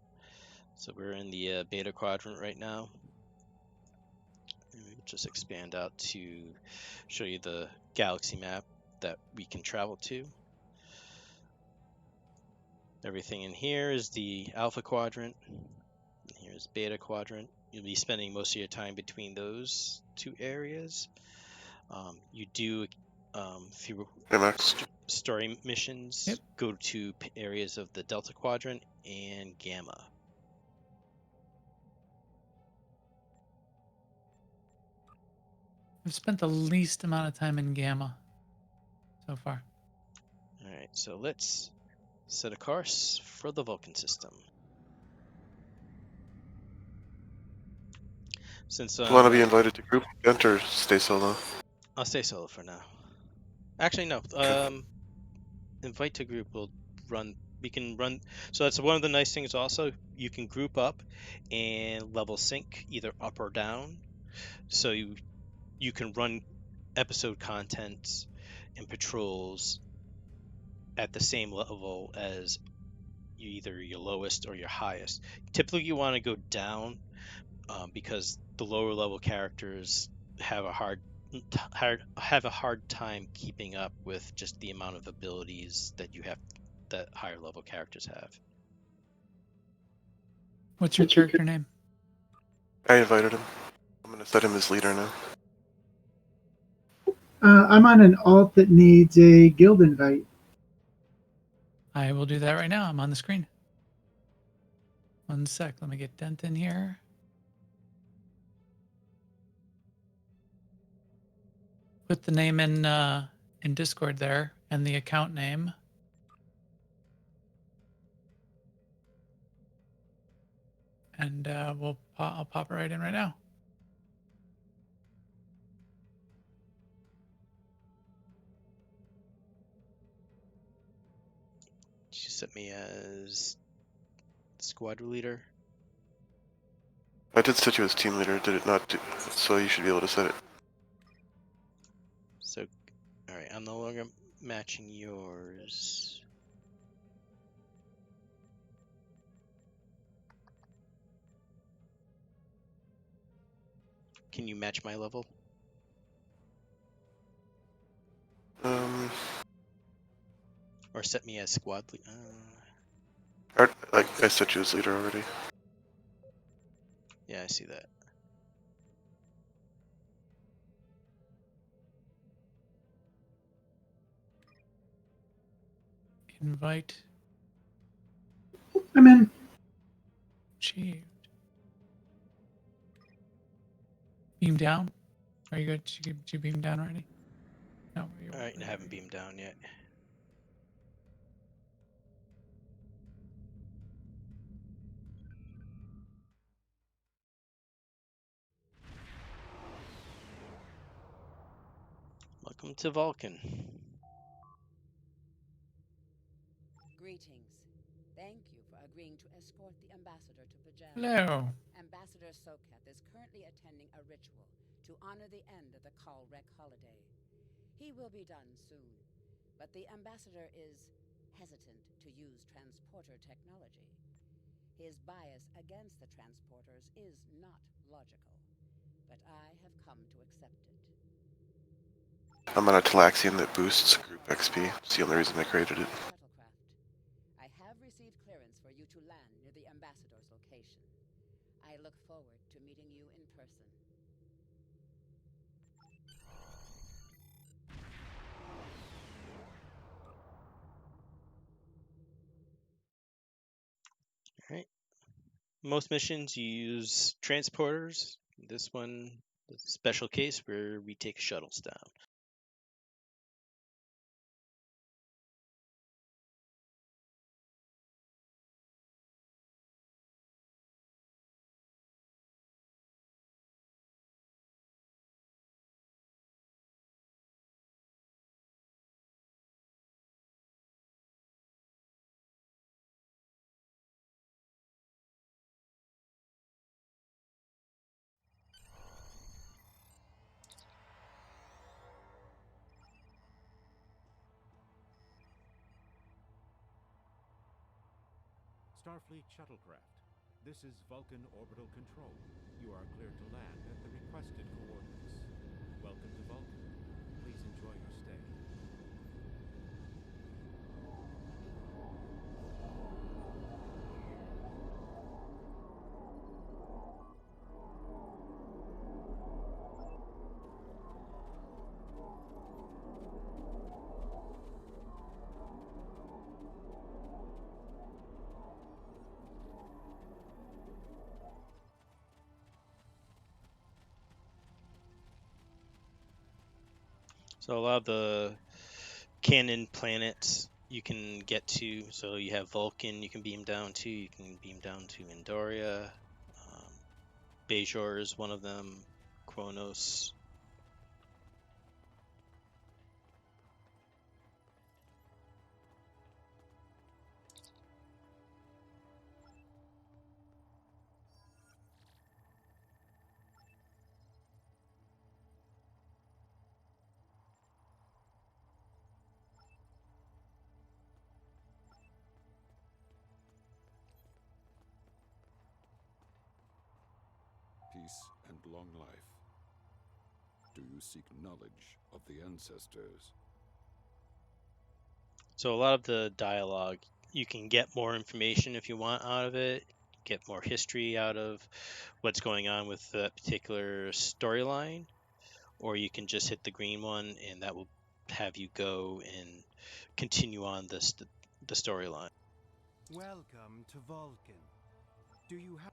So we're in the beta quadrant right now. We'll just expand out to show you the galaxy map that we can travel to. Everything in here is the alpha quadrant. Here's beta quadrant. You'll be spending most of your time between those two areas. You do through story missions, go to areas of the Delta Quadrant and Gamma. I've spent the least amount of time in Gamma so far. Alright, so let's set a course for the Vulcan system. Since Do you want to be invited to group, Dent, or stay solo? I'll stay solo for now. Actually, no. Invite to group will run. We can run. So that's one of the nice things. Also, you can group up and level sync either up or down. So you can run episode contents and patrols at the same level as either your lowest or your highest. Typically, you want to go down because the lower level characters have a hard time keeping up with just the amount of abilities that higher level characters have. What's your character name? I invited him. I'm gonna set him as leader now. I'm on an alt that needs a guild invite. I will do that right now. I'm on the screen. 1 sec. Let me get Dent in here. Put the name in Discord there and the account name. And I'll pop it right in right now. She set me as squad leader. I did set you as team leader, did it not do? So you should be able to set it. So, all right, I'm no longer matching yours. Can you match my level? Or set me as squad leader? I set you as leader already. Yeah, I see that. Invite. I'm in. Achieved. Beam down. Are you good? Did you beam down already? No. All right, I haven't beamed down yet. Welcome to Vulcan. Greetings. Thank you for agreeing to escort the ambassador to Pajama. Hello. Ambassador Sokath is currently attending a ritual to honor the end of the Kalrek holiday. He will be done soon, but the ambassador is hesitant to use transporter technology. His bias against the transporters is not logical, but I have come to accept it. I'm on a Talaxian that boosts group XP. It's the only reason I created it. I have received clearance for you to land near the ambassador's location. I look forward to meeting you in person. All right. Most missions you use transporters. This one is a special case where we take shuttles down. Starfleet shuttlecraft. This is Vulcan Orbital Control. You are cleared to land at the requested coordinates. Welcome to Vulcan. Please enjoy your stay. So a lot of the canon planets you can get to. So you have Vulcan, you can beam down to. You can beam down to Andoria. Bajor is one of them. Kronos. peace and long life. Do you seek knowledge of the ancestors? So a lot of the dialogue, you can get more information if you want out of it, get more history out of what's going on with that particular storyline, or you can just hit the green one and that will have you go and continue on the storyline. Welcome to Vulcan. Do you have...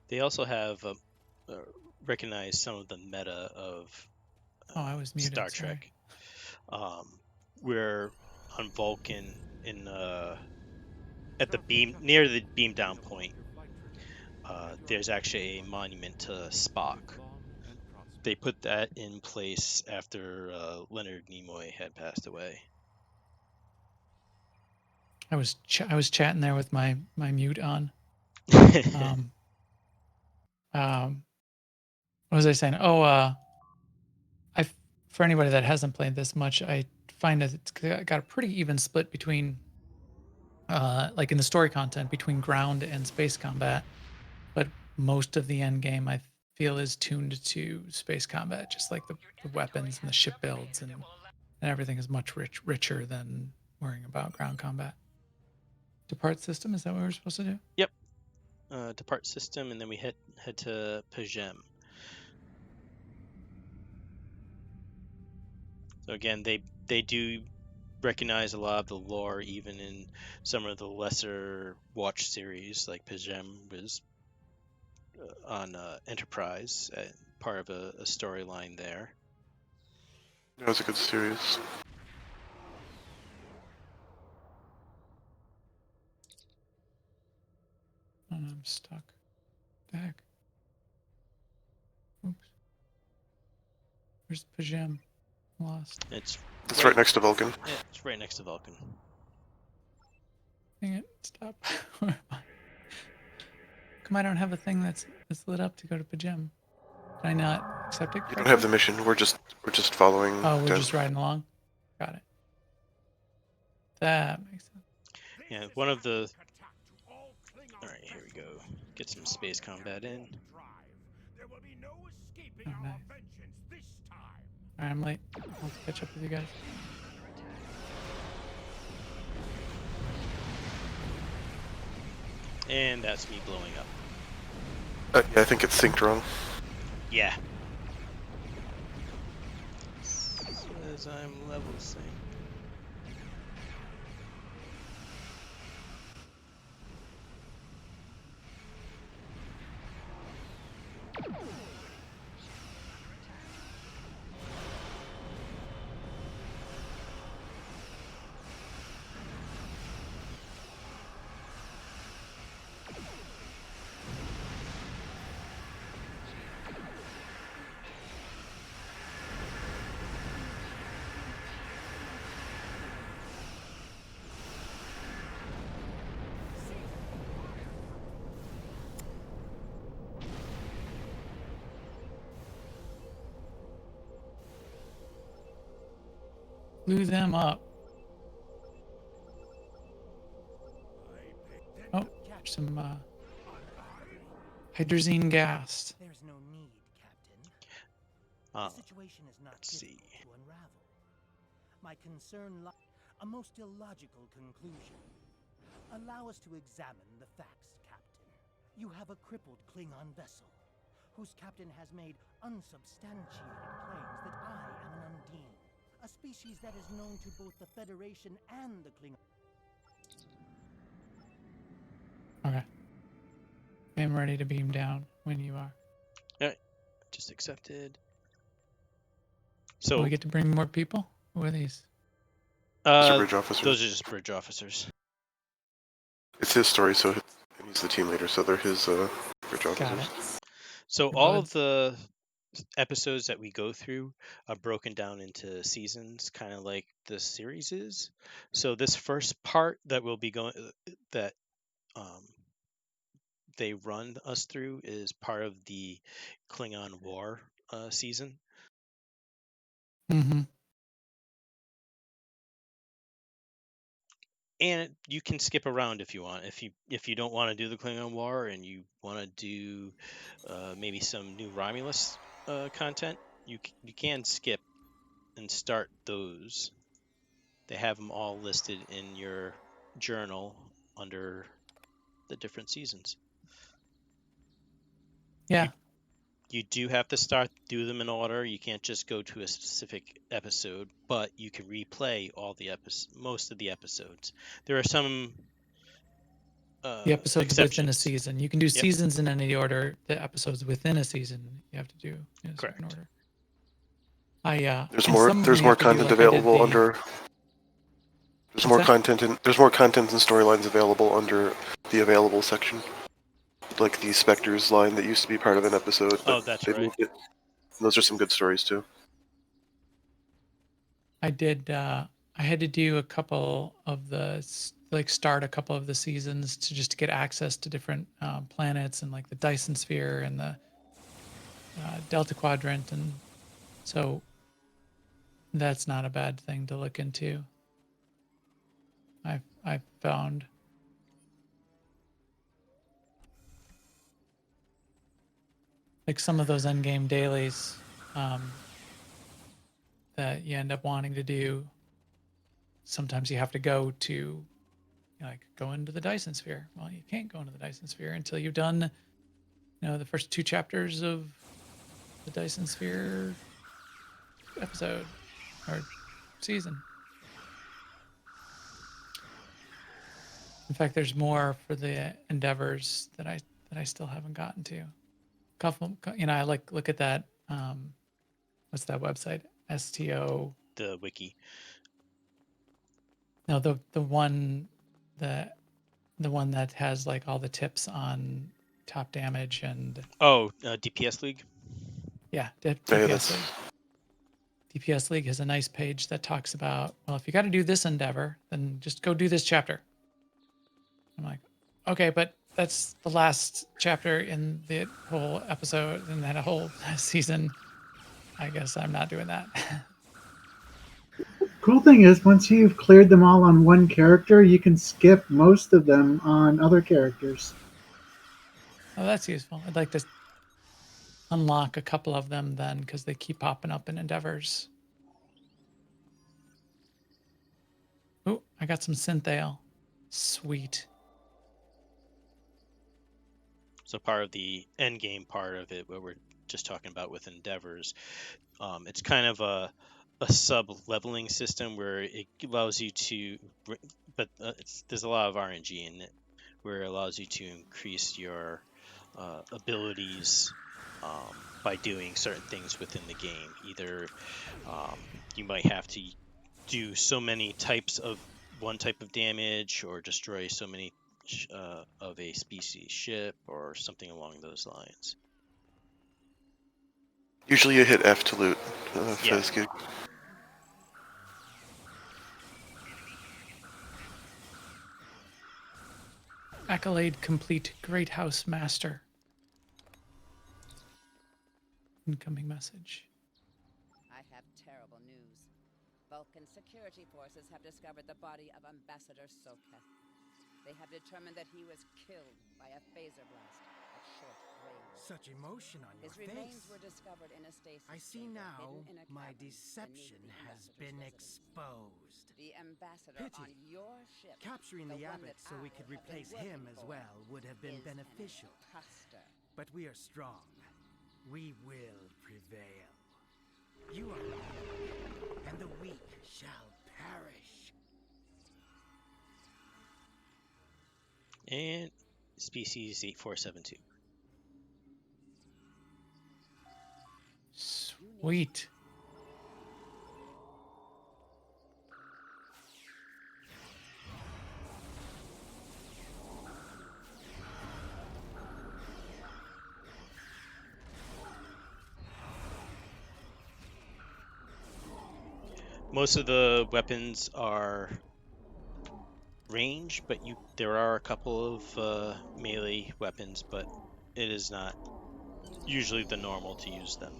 They also have recognized some of the meta of I was muted. Star Sorry. Trek. We're on Vulcan in at the beam near the beam down point. There's actually a monument to Spock. They put that in place after Leonard Nimoy had passed away. I was chatting there with my mute on. What was I saying? For anybody that hasn't played this much, I find that it's got a pretty even split between, like in the story content, between ground and space combat. But most of the end game, I feel, is tuned to space combat, just like the weapons and the ship builds and everything is much richer than worrying about ground combat. Depart system, is that what we're supposed to do? Yep. Depart system, and then we head to Pajem. So again, they do recognize a lot of the lore, even in some of the lesser watch series, like Pajem was on Enterprise, part of a storyline there. That was a good series. Oh, no, I'm stuck. The heck? Oops. Where's Pajem? Lost. It's right next to Vulcan. Yeah, it's right next to Vulcan. Dang it! Stop. Where am I? Come, I don't have a thing that's lit up to go to Pajem. Did I not accept it correctly? You don't have the mission. We're just following. Oh, we're Dent. just riding along. Got it. That makes sense. Yeah, one of the. All right, here we go. Get some space combat in. Oh, nice. All right, I'm late. I'll catch up with you guys. And that's me blowing up. Yeah, I think it's synced wrong. Yeah. Says I'm level sync. Blew them up. Oh, some hydrazine gas. There's no need, Captain. The situation is not let's see. to unravel. My concern lies a most illogical conclusion. Allow us to examine the facts, Captain. You have a crippled Klingon vessel, whose captain has made unsubstantiated claims that I am an Undine. A species that is known to both the Federation and the Klingon. Okay. I'm ready to beam down when you are. Alright. Request accepted. So So we get to bring more people? Who are these? Bridge officers. Those are just bridge officers. It's his story, so he's the team leader, so they're his bridge officers. Got it. So Your all buds. of the episodes that we go through are broken down into seasons, kind of like the series is. So this first part that we'll be going that they run us through is part of the Klingon War season. Mm-hmm. And you can skip around if you want. If you don't want to do the Klingon War and you want to do maybe some new Romulus content, you can skip and start those. They have them all listed in your journal under the different seasons. Yeah. You do have to do them in order. You can't just go to a specific episode, but you can replay all the most of the episodes. There are some The episodes within a exceptions. season. You can do seasons in any order. The episodes within a season you have to do in a certain order. There's more content available under. There's more content and storylines available under the available section. Like the Spectres line that used to be part of an episode. Oh, that's right. Moved it. Those are some good stories too. I did. I had to do a couple of start a couple of the seasons to get access to different planets and like the Dyson Sphere and the Delta Quadrant, and so that's not a bad thing to look into. I found. Like some of those endgame dailies that you end up wanting to do, sometimes you have to go to, go into the Dyson Sphere. Well, you can't go into the Dyson Sphere until you've done, the first 2 chapters of the Dyson Sphere episode or season. In fact, there's more for the endeavors that I still haven't gotten to. Couple, I look at that. What's that website? STO. The wiki. No, the one that has like all the tips on top damage and. DPS League. Yeah, DPS League. DPS League has a nice page that talks about, well, if you got to do this endeavor, then just go do this chapter. I'm like, okay, but that's the last chapter in the whole episode and that whole season. I guess I'm not doing that. Cool thing is, once you've cleared them all on one character, you can skip most of them on other characters. Oh, that's useful. I'd like to unlock a couple of them then, because they keep popping up in endeavors. Oh, I got some synthale. Sweet. So part of the end game part of it, what we're just talking about with endeavors, it's kind of a sub-leveling system where it allows you to, but there's a lot of RNG in it, where it allows you to increase your abilities by doing certain things within the game. Either you might have to do so many types of one type of damage, or destroy so many of a species ship, or something along those lines. Usually you hit F to loot Fez gig. Accolade complete, Great House Master. Incoming message. I have terrible news. Vulcan security forces have discovered the body of Ambassador Soketh. They have determined that he was killed by a phaser blast at short range. Such emotion on your His face. remains were discovered in a stasis I see chamber now hidden in a my cavern deception beneath the has ambassador's been residence. exposed. The ambassador Pity. on your ship, Capturing the one abbot that so we I could have been replace him working as for, well would have been is an beneficial. imposter. But we are strong. We will prevail. You are weak, and the weak shall perish. And species 8472. Sweet. Most of the weapons are range, but there are a couple of melee weapons, but it is not usually the normal to use them.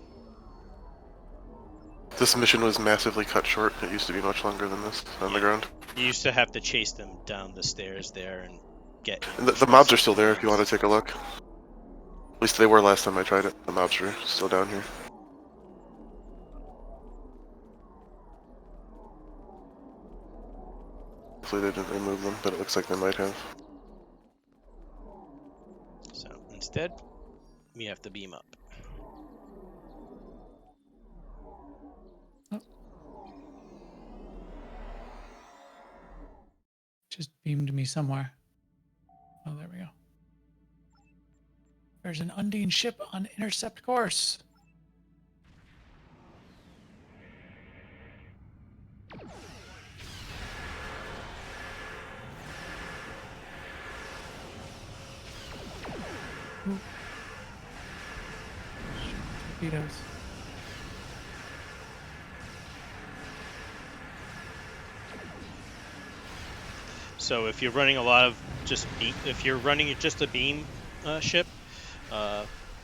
This mission was massively cut short. It used to be much longer than this on the ground. You used to have to chase them down the stairs there and get. And the mobs are still there if you want to take a look. At least they were last time I tried it. The mobs are still down here. Hopefully they didn't remove them, but it looks like they might have. So instead, we have to beam up. Oh. Just beamed me somewhere. Oh, there we go. There's an Undine ship on intercept course. Ooh. Torpedoes. So if you're running a lot of if you're running just a beam ship,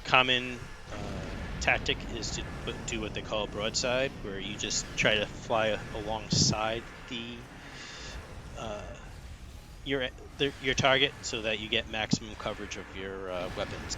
common tactic is to do what they call broadside, where you just try to fly alongside your target so that you get maximum coverage of your weapons.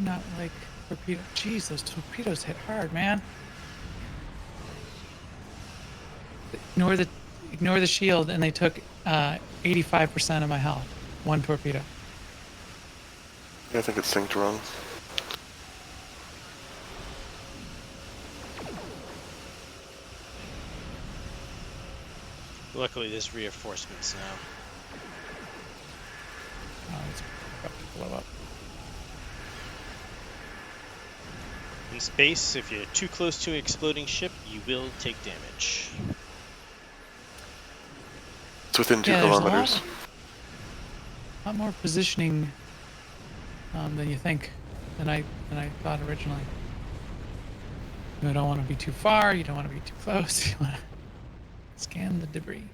Not like torpedo. Jeez, those torpedoes hit hard, man. Ignore the shield, and they took 85% of my health. One torpedo. Yeah, I think it's synced wrong. Luckily, there's reinforcements now. Oh, it's about to blow up. In space, if you're too close to an exploding ship, you will take damage. It's within 2 kilometers. There's a lot more positioning than you think, than I thought originally. You don't want to be too far. You don't want to be too close. You want to scan the debris.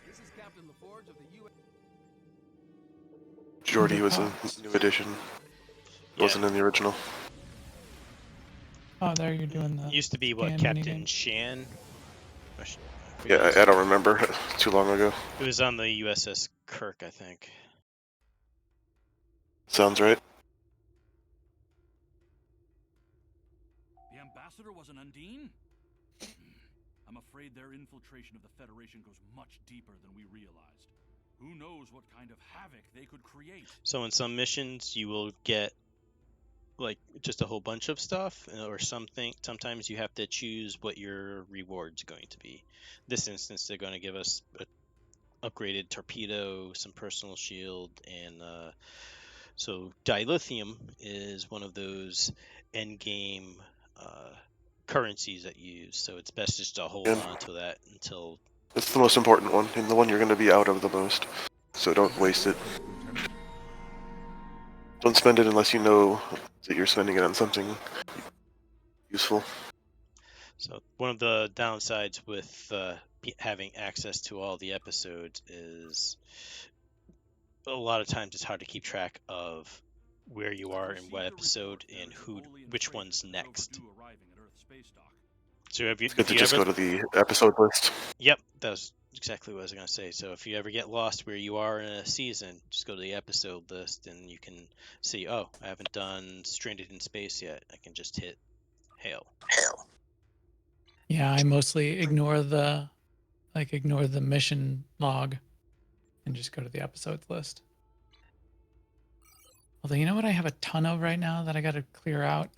This is Captain LaForge of the U.S. Jordy was a new edition. It wasn't in the original. Oh, there you're doing the. Used to be what, Captain Shan? Yeah, I don't remember. Too long ago. It was on the USS Kirk, I think. Sounds right. The ambassador was an Undine? I'm afraid their infiltration of the Federation goes much deeper than we realized. Who knows what kind of havoc they could create? So in some missions, you will get like just a whole bunch of stuff, or something. Sometimes you have to choose what your reward's going to be. This instance, they're going to give us a upgraded torpedo, some personal shield, and so dilithium is one of those end game currencies that you use. So it's best just to hold on to that until. It's the most important one, and the one you're going to be out of the most. So don't waste it. Don't spend it unless you know that you're spending it on something useful. So one of the downsides with having access to all the episodes is a lot of times it's hard to keep track of where you are in what episode and which one's next. So it's good to just go to the episode list. Yep, that's exactly what I was going to say. So if you ever get lost where you are in a season, just go to the episode list and you can see, oh, I haven't done Stranded in Space yet. I can just hit Hail. Yeah, I mostly ignore the mission log and just go to the episodes list. Although, you know what I have a ton of right now that I got to clear out?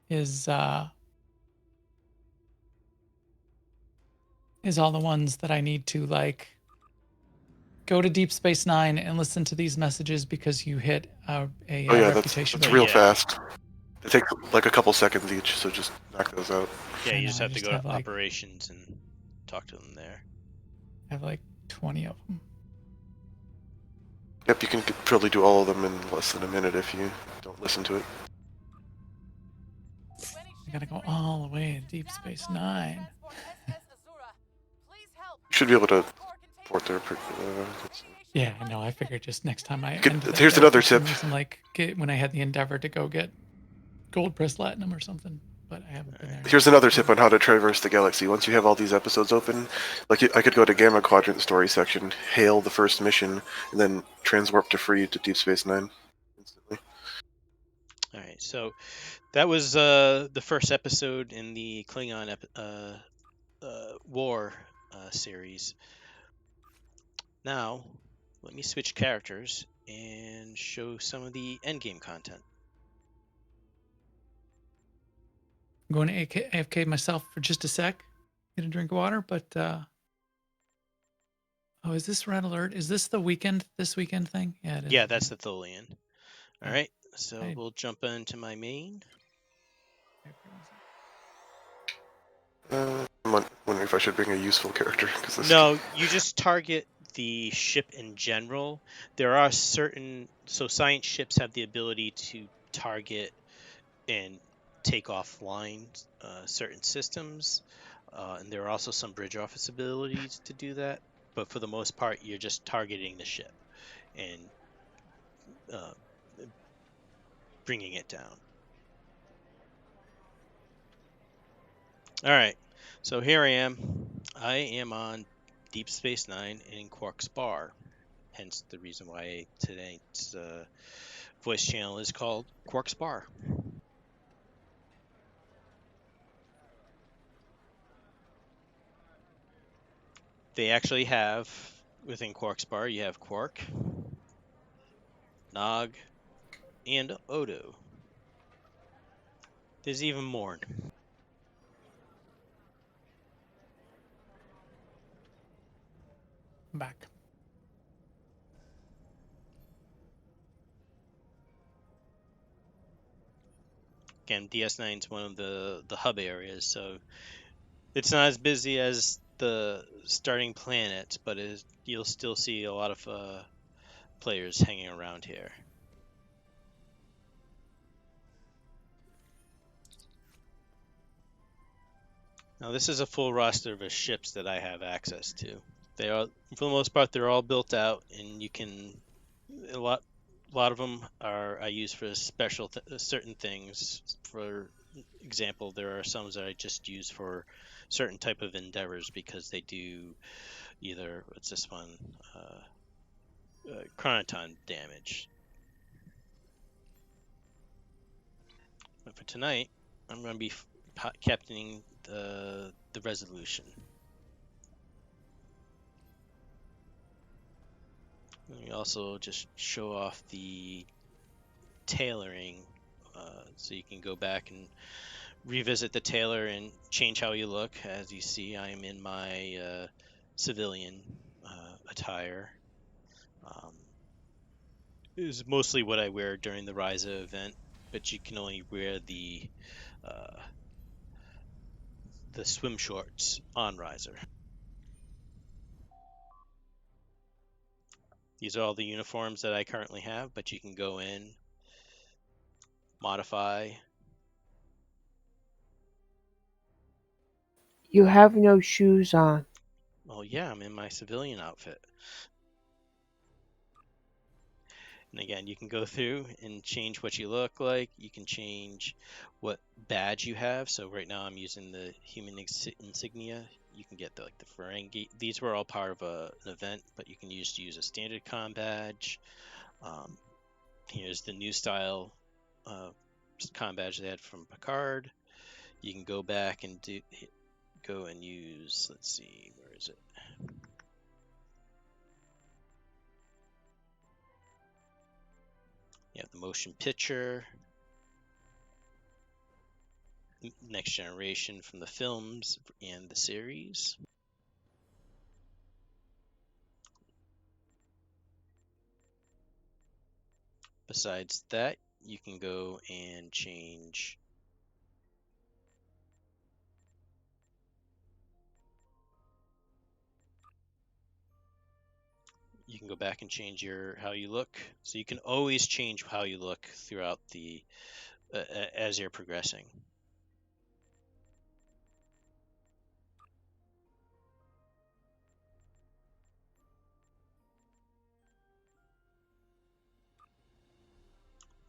is all the ones that I need to like go to Deep Space Nine and listen to these messages because you hit a Oh yeah, reputation that's rating. real fast. It takes like a couple seconds each, so just knock those out. Yeah, you just I have to go to like, operations and talk to them there. I have like 20 of them. Yep, you can probably do all of them in less than a minute if you don't listen to it. I gotta go all the way to Deep Space Nine. You should be able to port there. Yeah, I know. I figured just next time I here's another tip. Like when I had the endeavor to go get gold press platinum or something, but I haven't been there. Here's another tip on how to traverse the galaxy. Once you have all these episodes open, like I could go to Gamma Quadrant story section, hail the first mission, and then transwarp to free to Deep Space Nine instantly. All right, so that was the first episode in the Klingon War series. Now, let me switch characters and show some of the endgame content. I'm going to AFK myself for just a sec, get a drink of water, but oh, is this Red Alert? Is this the this weekend thing? Yeah, it is. Yeah, that's the Tholian. All right, so we'll jump into my main. I'm wondering if I should bring a useful character. No, you just target the ship in general. There are certain... So science ships have the ability to target and take offline certain systems. And there are also some bridge office abilities to do that. But for the most part, you're just targeting the ship and bringing it down. All right, so here I am. I am on Deep Space Nine in Quark's Bar. Hence the reason why today's voice channel is called Quark's Bar. They actually have, within Quark's Bar, you have Quark, Nog, and Odo. There's even more. I'm back. Again, DS9 is one of the hub areas, so it's not as busy as the starting planets, but you'll still see a lot of players hanging around here. Now this is a full roster of ships that I have access to. They are, for the most part, they're all built out, and you can a lot of them I use for special certain things. For example, there are some that I just use for certain type of endeavors because they do either what's this one, chronoton damage. But for tonight, I'm going to be captaining the Resolution. We also just show off the tailoring, so you can go back and revisit the tailor and change how you look. As you see, I am in my civilian attire. Is mostly what I wear during the Ryza event, but you can only wear the swim shorts on Riser. These are all the uniforms that I currently have, but you can go in, modify. You have no shoes on. Oh yeah, I'm in my civilian outfit. And again, you can go through and change what you look like. You can change what badge you have. So right now I'm using the human insignia. You can get the Ferengi. These were all part of an event, but you can use a standard comm badge. Here's the new style comm badge they had from Picard. You can go back and go and use, let's see, where is it? You have the motion picture. Next Generation from the films and the series. Besides that, you can go and change you can go back and change how you look. So you can always change how you look throughout the as you're progressing.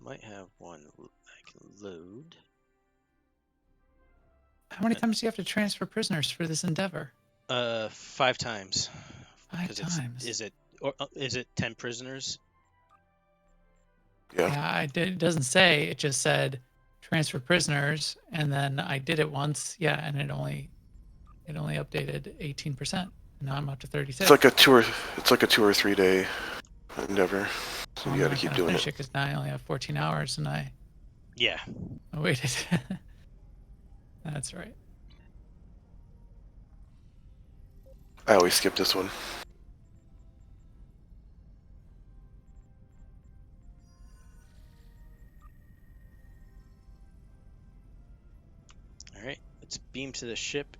Might have one I can load. How many times do you have to transfer prisoners for this endeavor? 5 times. 5 times. Is it 10 prisoners? Yeah, it doesn't say. It just said transfer prisoners, and then I did it once. Yeah, and it only updated 18%. Now I'm up to 36. It's like a 2 or 3 day endeavor, so you got to keep doing it. Because now I only have 14 hours, and I waited. That's right. I always skip this one. All right, let's beam to the ship,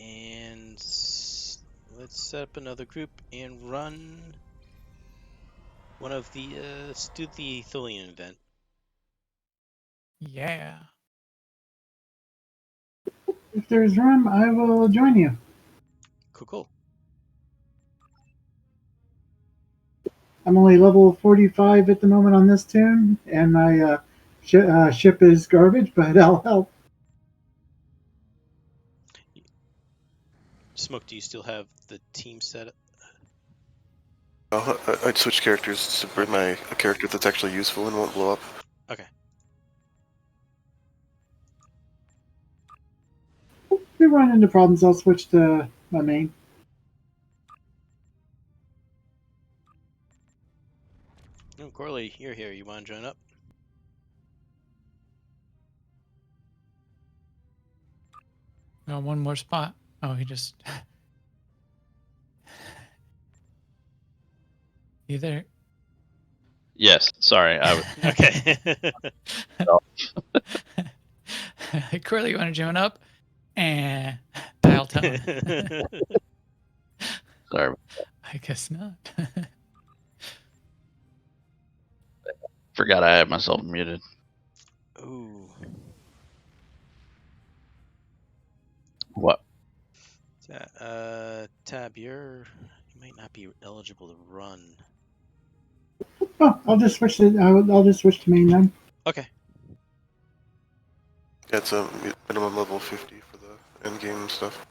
and let's set up another group and run one of the. Let's do the Tholian event. Yeah. If there's room, I will join you. Cool. I'm only level 45 at the moment on this tune, and my ship is garbage, but I'll help. Smoke, do you still have the team set up? I'd switch characters to bring a character that's actually useful and won't blow up. Okay. If we run into problems, I'll switch to my main. Oh, Corley, you're here. You want to join up? No, one more spot. Oh, he just. You there? Yes. Sorry. I was okay. Corley, you want to join up? And dial tone. Sorry. I guess not. Forgot I had myself muted. Ooh. What? Tab, you might not be eligible to run. Oh, I'll just switch to main then. Okay. That's a minimum level 50 for the end game stuff.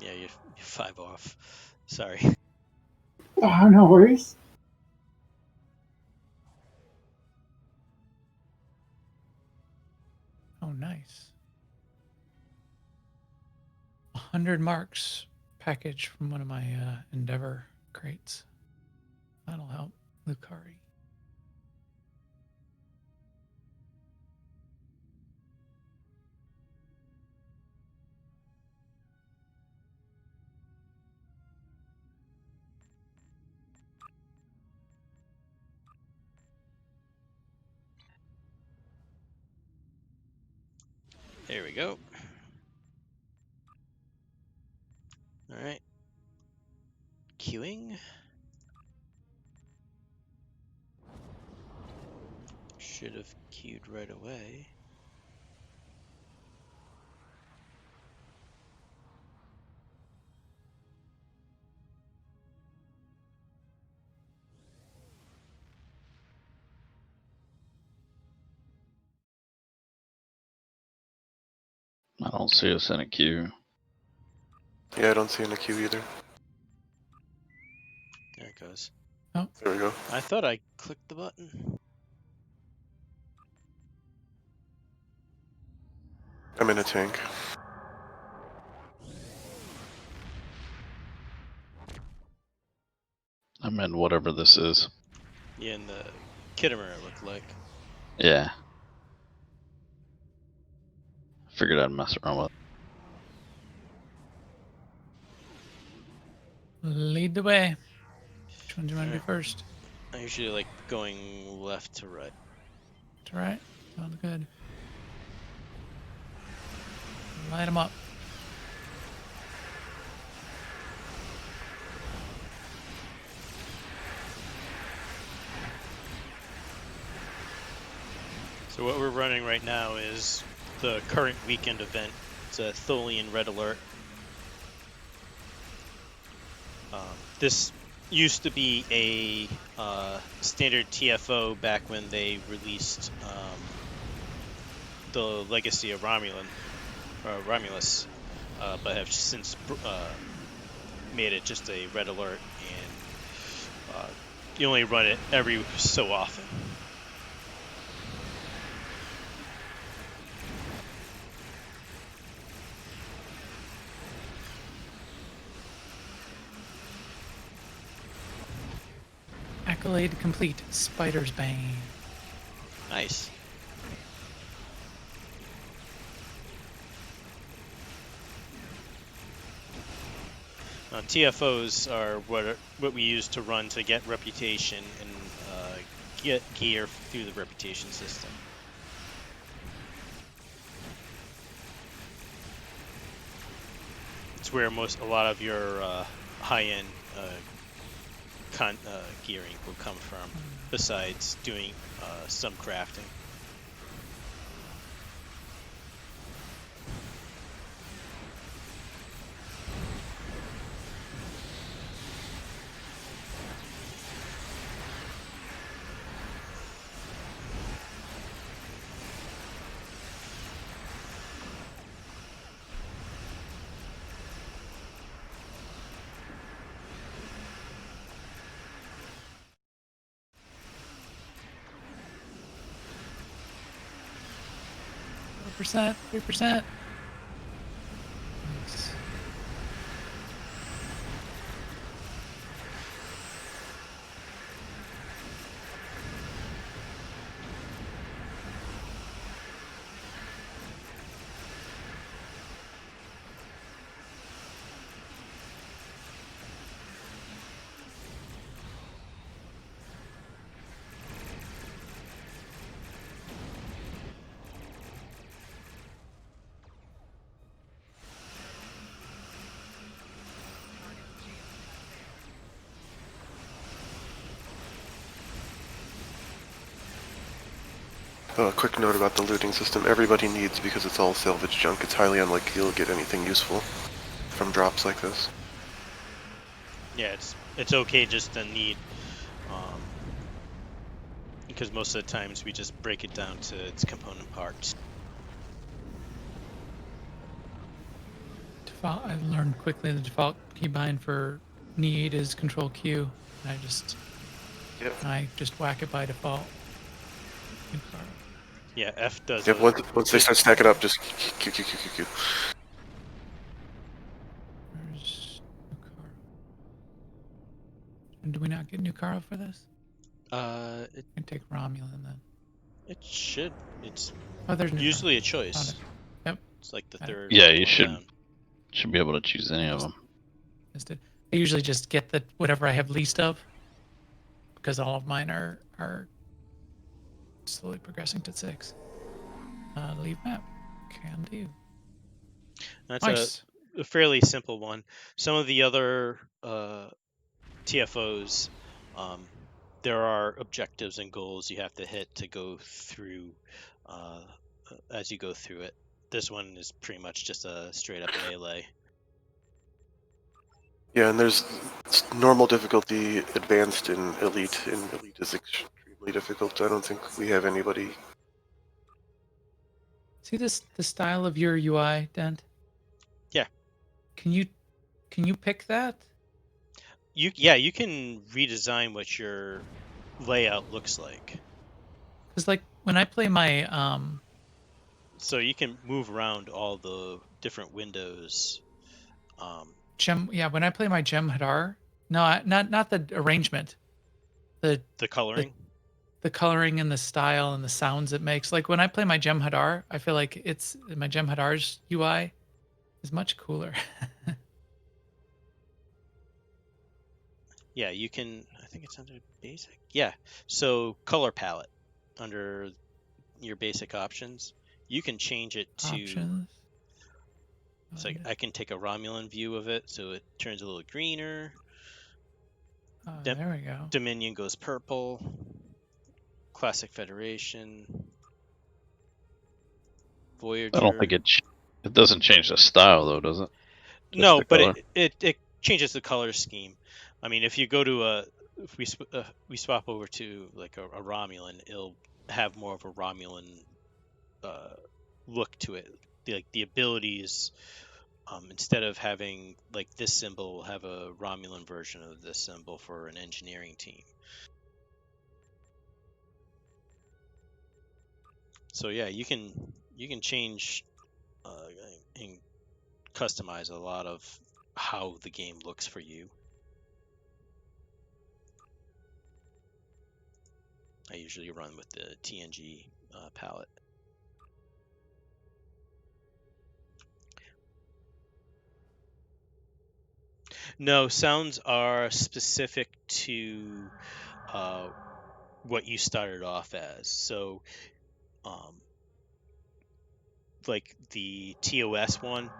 Yeah, you're 5 off. Sorry. Oh, no worries. Oh, nice. 100 marks package from one of my Endeavor crates. That'll help. Lucari. There we go. All right. Queuing. Should have queued right away. I don't see us in a queue. Yeah, I don't see in a queue either. There it goes. Oh. There we go. I thought I clicked the button. I'm in a tank. I'm in whatever this is. Yeah, in the Kittimer it looked like. Yeah. Figured I'd mess around with it. Lead the way. Which one do you want to do first? I usually like going left to right. To right? Sounds good. Light them up. So what we're running right now is the current weekend event. It's a Tholian Red Alert. This used to be a standard TFO back when they released the Legacy of Romulus, but have since made it just a Red Alert, and you only run it every so often. Accolade complete. Spider's Bane. Nice. TFOs are what we use to run to get reputation and get gear through the reputation system. It's where a lot of your high-end gearing will come from, besides doing some crafting. %, 3%. A quick note about the looting system. Everybody needs, because it's all salvage junk, it's highly unlikely you'll get anything useful from drops like this. Yeah, it's okay just to need, because most of the times we just break it down to its component parts. Default, I learned quickly the default keybind for need is Control Q. And I just whack it by default. Yeah, F does. Yeah, once they start stacking up, just Q. And do we not get Nucaro for this? It can take Romulan then. It should. It's there's usually a choice. Yep. It's like the third. Yeah, you down. should be able to choose any of them. I usually just get whatever I have least of, because all of mine are slowly progressing to 6. Leave map. Can do. That's nice. a fairly simple one. Some of the other TFOs, there are objectives and goals you have to hit to go through as you go through it. This one is pretty much just a straight up melee. Yeah, and there's normal difficulty, advanced, and elite. And elite is extremely difficult. I don't think we have anybody. See the style of your UI, Dent? Yeah. Can you pick that? You can redesign what your layout looks like. Because like when I play my So you can move around all the different windows. When I play my Jem'Hadar, no, not the arrangement. The coloring. the coloring and the style and the sounds it makes. Like when I play my Jem'Hadar, I feel like my Jem'Hadar's UI is much cooler. Yeah, you can. I think it's under basic. Yeah, so color palette under your basic options, you can change it to. Options. So I can take a Romulan view of it, so it turns a little greener. There we go. Dominion goes purple. Classic Federation. Voyager. I don't think it doesn't change the style though, does it? Just No, the but color? it changes the color scheme. I mean, if you go to if we swap over to like a Romulan, it'll have more of a Romulan look to it. The abilities, instead of having like this symbol, will have a Romulan version of this symbol for an engineering team. So yeah, you can change and customize a lot of how the game looks for you. I usually run with the TNG palette. No, sounds are specific to what you started off as. So, like the TOS one,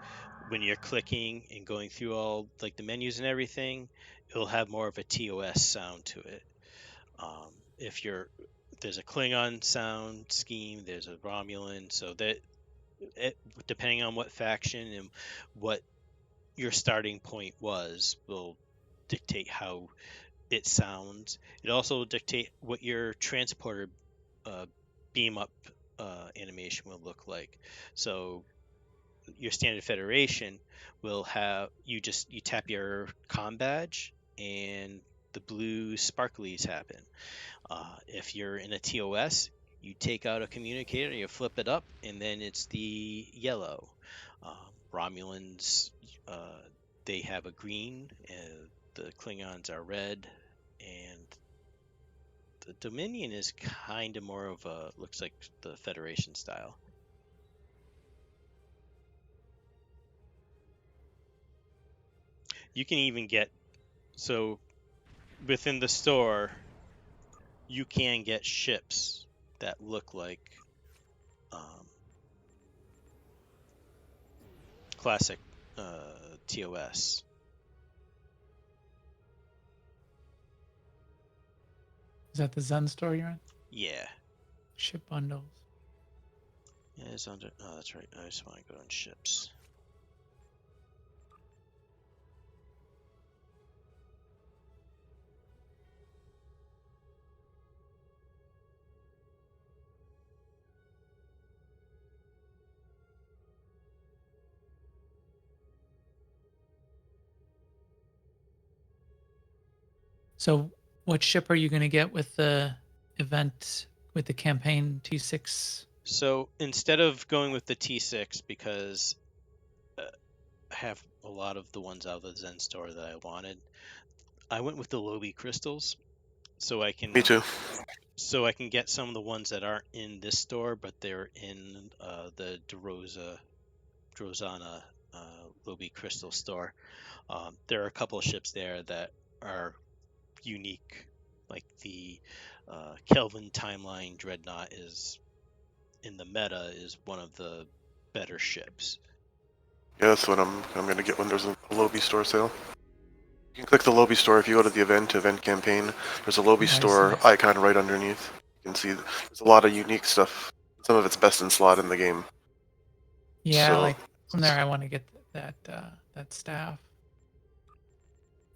when you're clicking and going through all like the menus and everything, it'll have more of a TOS sound to it. If there's a Klingon sound scheme, there's a Romulan, so that depending on what faction and what your starting point was, will dictate how it sounds. It also will dictate what your transporter beam up animation will look like. So your standard Federation will have you tap your comm badge and the blue sparklies happen. If you're in a TOS, you take out a communicator, you flip it up, and then it's the yellow. Romulans, they have a green, and the Klingons are red, and the Dominion is kind of more of looks like the Federation style. You can even get, so within the store, you can get ships that look like classic TOS. Is that the Zen store you're in? Yeah. Ship bundles. Yeah, it's under. Oh, that's right. I just want to go on ships. So, what ship are you going to get with the event, with the campaign T6? So instead of going with the T6, because I have a lot of the ones out of the Zen store that I wanted, I went with the Lobi crystals, so I can. Me too. So I can get some of the ones that aren't in this store, but they're in the Drozana Lobi crystal store. There are a couple of ships there that are unique, like the Kelvin Timeline Dreadnought is in the meta is one of the better ships. Yeah, that's what I'm gonna get when there's a Lobi store sale. You can click the Lobi store if you go to the event campaign. There's a Lobi store icon right underneath. You can see there's a lot of unique stuff. Some of it's best in slot in the game. Yeah, like from there I want to get that staff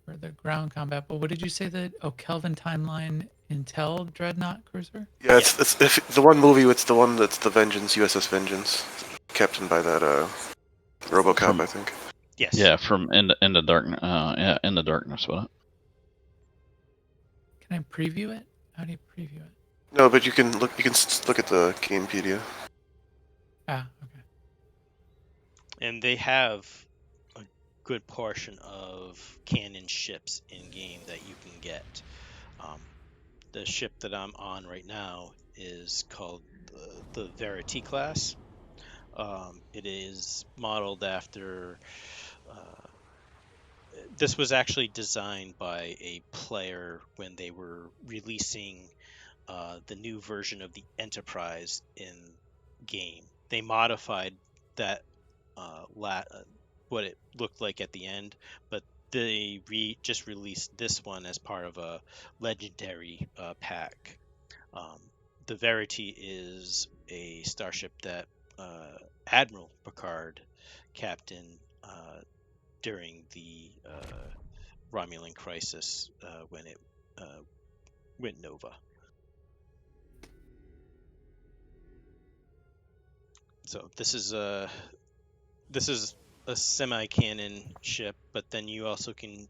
for the ground combat. But what did you say that? Oh, Kelvin Timeline Intel Dreadnought cruiser? Yeah, it's the one movie. It's the one that's the Vengeance, USS Vengeance, captained by that RoboCop, I think. Yes. Yeah, from In the Darkness. Yeah, In the Darkness. What? Can I preview it? How do you preview it? No, but you can look. You can look at the Gamepedia. Ah, okay. And they have a good portion of canon ships in game that you can get. the ship that I'm on right now is called the Verity Class. It is modeled after. This was actually designed by a player when they were releasing the new version of the Enterprise in game. They modified that what it looked like at the end, but they just released this one as part of a legendary pack. The Verity is a starship that Admiral Picard captained during the Romulan crisis when it went nova. So this is a semi-canon ship, but then you also can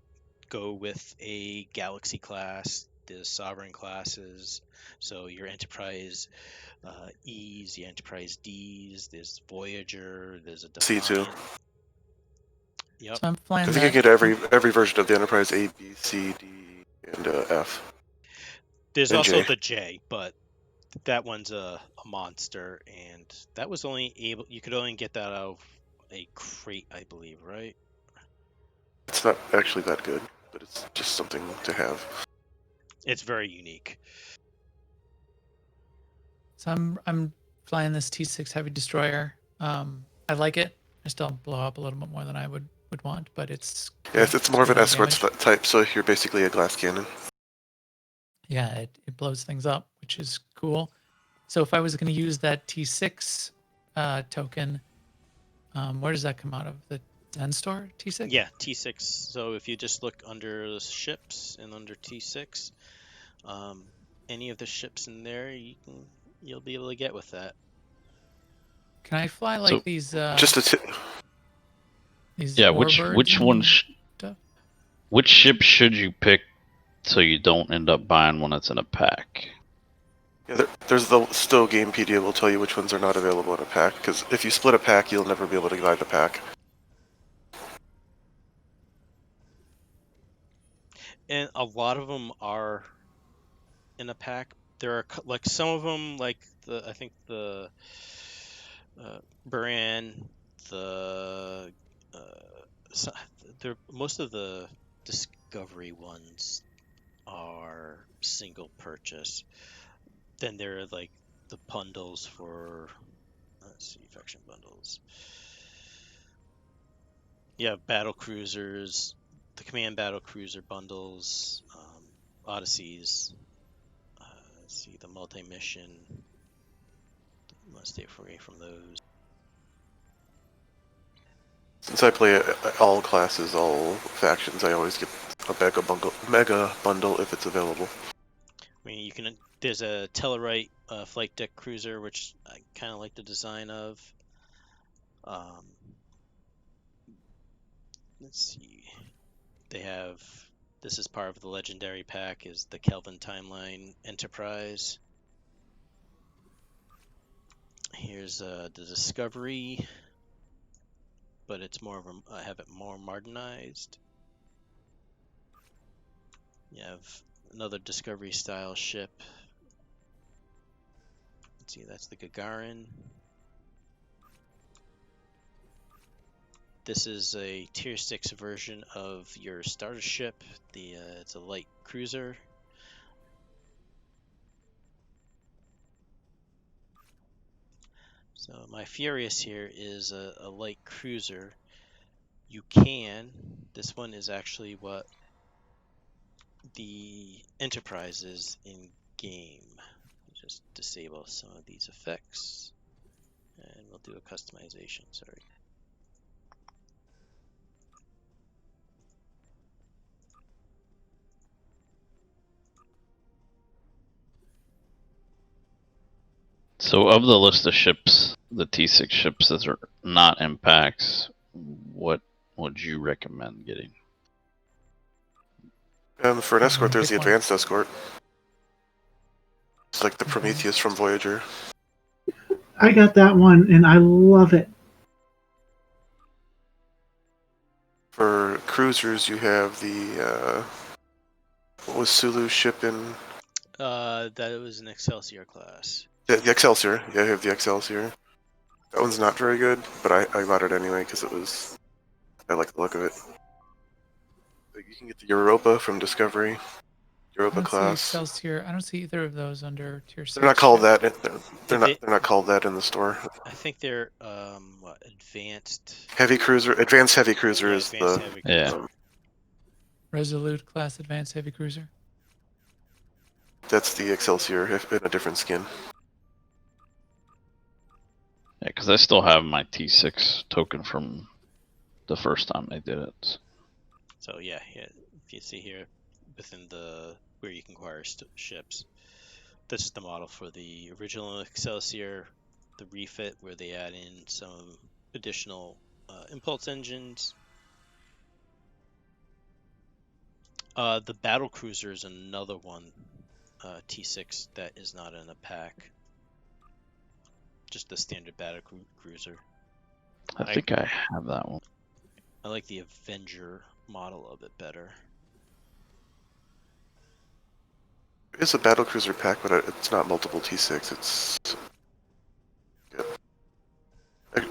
go with a Galaxy class. There's Sovereign classes, so your Enterprise E's, your Enterprise D's. There's Voyager. There's a Defiant. C2. Yep. So I'm flying I think you get every version of the Enterprise: A, B, C, D, and F. There's and also J. the J, but that one's a monster, and that was you could only get that out of a crate, I believe, right? It's not actually that good, but it's just something to have. It's very unique. So I'm flying this T6 heavy destroyer. I like it. I still blow up a little bit more than I would want, but it's It's more of an escort type, so you're basically a glass cannon. Yeah, it blows things up, which is cool. So if I was going to use that T6 token, where does that come out of? The Zen store T6? Yeah, T6. So if you just look under ships and under T6, any of the ships in there, you'll be able to get with that. Can I fly like these? Just a these which one? Which ship should you pick so you don't end up buying one that's in a pack? Yeah, there's the STO Gamepedia will tell you which ones are not available in a pack, because if you split a pack, you'll never be able to buy the pack. And a lot of them are in a pack. There are like some of them, like I think the Buran, most of the Discovery ones are single purchase. Then there are like the bundles for, let's see, faction bundles. Yeah, battle cruisers, the command battle cruiser bundles, Odysseys. Let's see, the multi-mission. Must stay away from those. Since I play all classes, all factions, I always get a mega bundle if it's available. I mean, there's a Tellarite flight deck cruiser, which I kind of like the design of. Let's see. This is part of the legendary pack, is the Kelvin Timeline Enterprise. Here's the Discovery, but it's I have it more modernized. You have another Discovery style ship. Let's see, that's the Gagarin. This is a tier 6 version of your starter ship. It's a light cruiser. So my Furious here is a light cruiser. This one is actually what the Enterprise is in game. Just disable some of these effects, and we'll do a customization, sorry. So of the list of ships, the T6 ships that are not in packs, what would you recommend getting? For an escort, there's the Advanced Escort. It's like the Prometheus from Voyager. I got that one, and I love it. For cruisers, you have the what was Sulu's ship in? That was an Excelsior class. Yeah, the Excelsior. Yeah, I have the Excelsior. That one's not very good, but I got it anyway because I like the look of it. You can get the Europa from Discovery. I Europa don't see class. Excelsior. I don't see either of those under tier 6. They're not called yet. that. They're not called that in the store. I think they're advanced heavy cruiser. Advanced heavy cruiser Yeah, is advanced the heavy cruiser. Resolute class advanced heavy cruiser. That's the Excelsior in a different skin. Yeah, because I still have my T6 token from the first time they did it. So yeah, if you see here within the where you can acquire ships, this is the model for the original Excelsior, the refit where they add in some additional impulse engines. The battle cruiser is another one, T6 that is not in a pack. Just the standard battle cruiser. I think I have that one. I like the Avenger model of it better. It's a battlecruiser pack, but it's not multiple T6. It's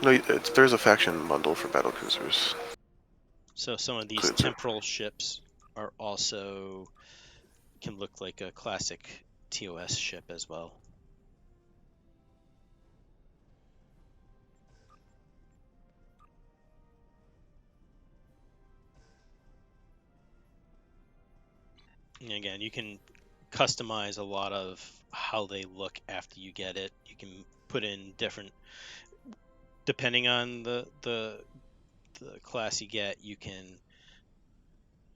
no, there's a faction bundle for battlecruisers. So some of these temporal ships are also can look like a classic TOS ship as well. And again, you can customize a lot of how they look after you get it. You can put in different, depending on the class you get, you can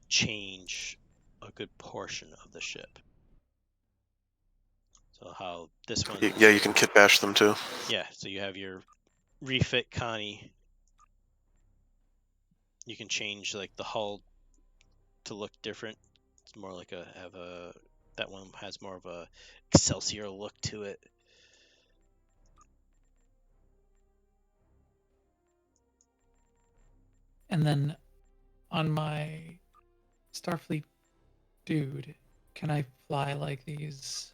change a good portion of the ship. So how this one... Yeah, you can kit bash them too. Yeah, so you have your refit Connie. You can change like the hull to look different. It's more like that one has more of a Excelsior look to it. And then on my Starfleet dude, can I fly like these?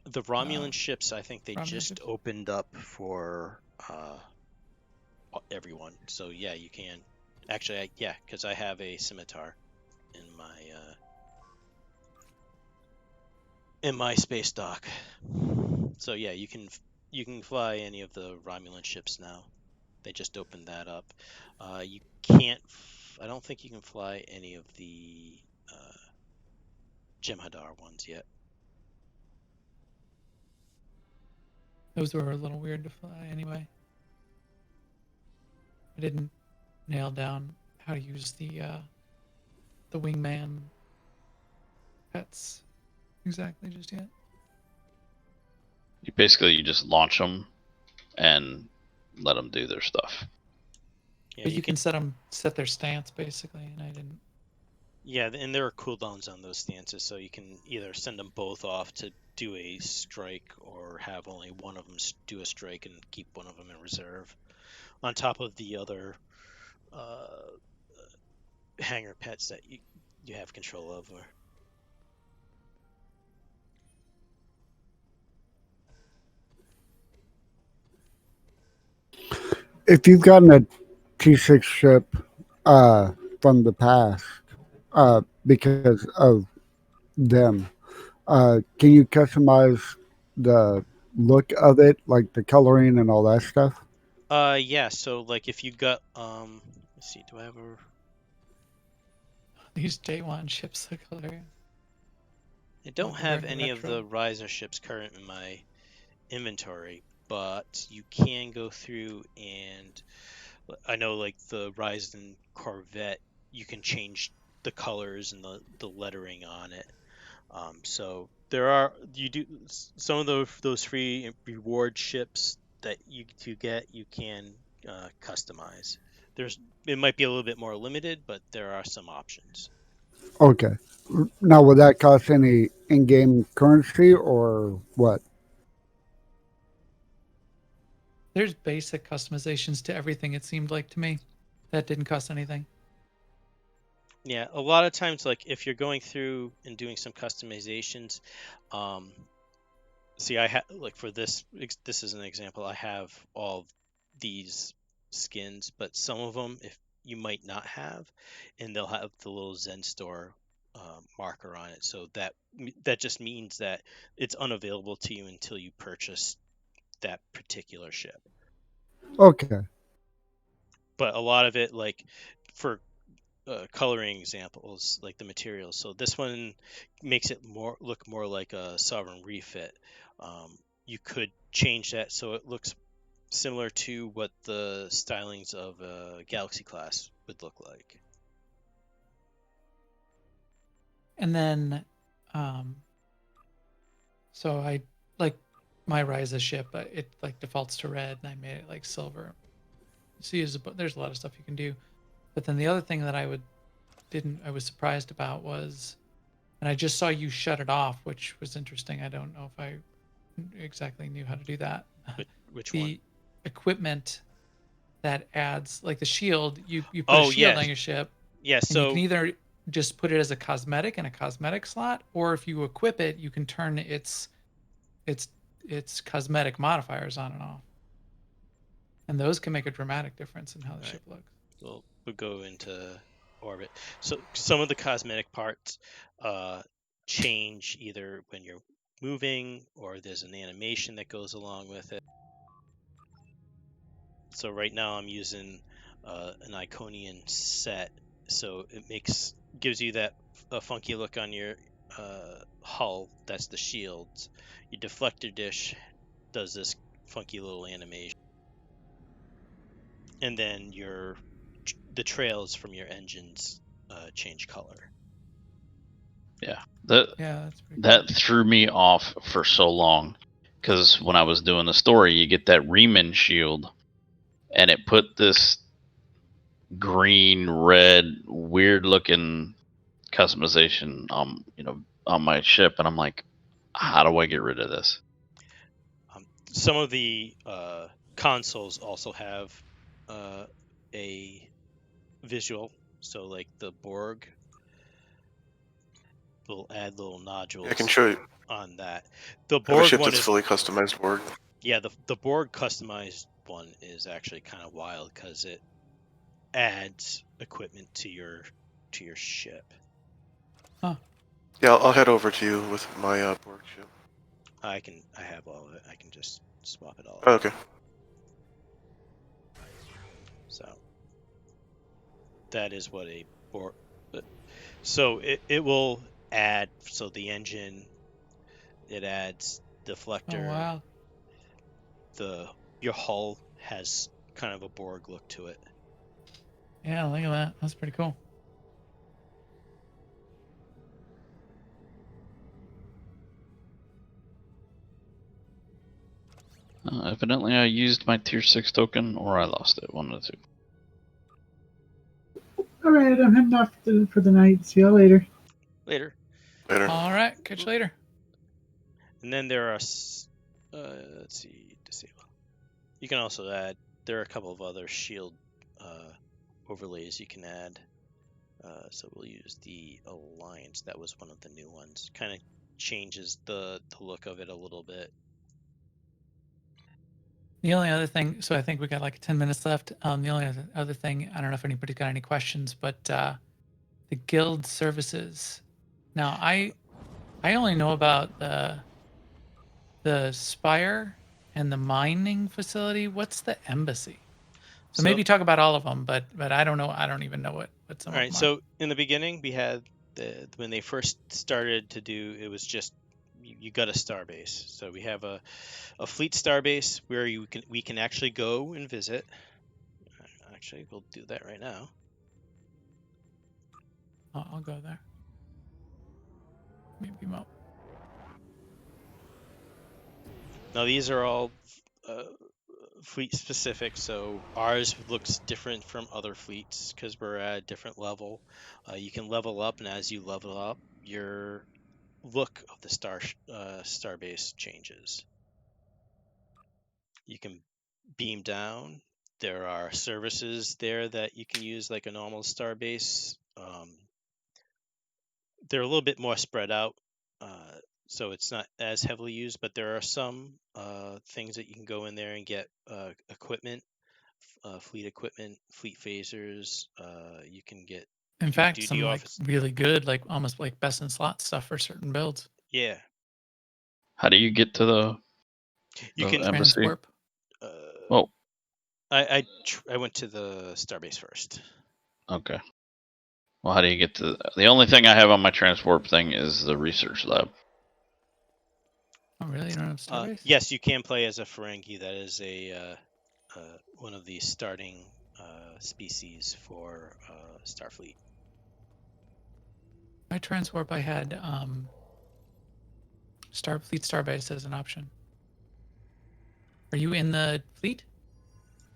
The Romulan ships, I think they just opened up for everyone. So yeah, you can. Actually, yeah, because I have a scimitar in my space dock. So yeah, you can fly any of the Romulan ships now. They just opened that up. You can't. I don't think you can fly any of the Jem'Hadar ones yet. Those were a little weird to fly anyway. I didn't nail down how to use the wingman pets exactly just yet. You just launch them and let them do their stuff. Yeah, but you can set their stance basically, and I didn't. Yeah, and there are cooldowns on those stances, so you can either send them both off to do a strike or have only one of them do a strike and keep one of them in reserve. On top of the other hangar pets that you have control over. If you've gotten a T6 ship from the past because of them, can you customize the look of it, like the coloring and all that stuff? Yeah, so like if you got let's see, do I have a... These J1 ships look hilarious. I don't have any of the Riser ships current in my inventory, but you can go through and I know like the Ryzen Corvette, you can change the colors and the lettering on it. So there are some of those free reward ships that you get, you can customize. It might be a little bit more limited, but there are some options. Okay. Now, will that cost any in-game currency or what? There's basic customizations to everything, it seemed like to me. That didn't cost anything. Yeah, a lot of times, like if you're going through and doing some customizations, see, I have like for this is an example. I have all these skins, but some of them, if you might not have, and they'll have the little Zen store marker on it. So that just means that it's unavailable to you until you purchase that particular ship. Okay. But a lot of it, like for coloring examples, like the materials. So this one makes it look more like a sovereign refit. You could change that so it looks similar to what the stylings of a Galaxy class would look like. And then, so I like my Ryza ship, but it like defaults to red, and I made it like silver. See, there's a lot of stuff you can do. But then the other thing that I was surprised about was, and I just saw you shut it off, which was interesting. I don't know if I exactly knew how to do that. Which the one? Equipment that adds, like the shield, you put Oh, a shield yes. on your ship. Yeah, and you so can either just put it as a cosmetic in a cosmetic slot, or if you equip it, you can turn its cosmetic modifiers on and off. And those can make a dramatic difference in how the ship looks. we'll go into orbit. So some of the cosmetic parts change either when you're moving or there's an animation that goes along with it. So right now I'm using an Iconian set, so it gives you that funky look on your hull. That's the shields. Your deflector dish does this funky little animation, and then the trails from your engines change color. Yeah, that's pretty that threw me off for so long, because when I was doing the story, you get that Riemann shield, and it put this green, red, weird looking customization on my ship, and I'm like, how do I get rid of this? Some of the consoles also have a visual, so like the Borg will add little nodules. I can show you on that. The I have a Borg ship one that's is fully customized Borg. Yeah, the Borg customized one is actually kind of wild because it adds equipment to your ship. Huh. Yeah, I'll head over to you with my Borg ship. I have all of it. I can just swap it all. Oh, okay. So that is what a Borg. So it will add, so the engine, it adds deflector. Oh wow. Your hull has kind of a Borg look to it. Yeah, look at that. That's pretty cool. Evidently, I used my tier 6 token, or I lost it. One of the two. All right, I'm heading off for the night. See y'all later. Later. All right, catch you later. And then there are, let's see, disable. You can also add, there are a couple of other shield overlays you can add. So we'll use the Alliance. That was one of the new ones. Kind of changes the look of it a little bit. The only other thing, so I think we got like 10 minutes left. The only other thing, I don't know if anybody's got any questions, but the guild services. Now, I only know about the Spire and the mining facility. What's the embassy? So maybe talk about all of them, but I don't know. I don't even know what some All of right. them are. So in the beginning, we had when they first started to do, it was just you got a starbase. So we have a fleet starbase where we can actually go and visit. Actually, we'll do that right now. I'll go there. Maybe Mo. Now these are all fleet specific, so ours looks different from other fleets because we're at a different level. You can level up, and as you level up, your look of the starbase changes. You can beam down. There are services there that you can use like a normal starbase. they're a little bit more spread out, so it's not as heavily used. But there are some things that you can go in there and get equipment, fleet equipment, fleet phasers. You can get In fact, duty some like office. really good, like almost like best in slot stuff for certain builds. Yeah. How do you get to the You can embassy? Transwarp. Oh, I went to the starbase first. okay. Well, how do you get to the only thing I have on my transwarp thing is the research lab. Oh, really? You don't have starbase? Yes, you can play as a Ferengi. That is a one of the starting species for Starfleet. My transwarp, I had Starfleet starbase as an option. Are you in the fleet?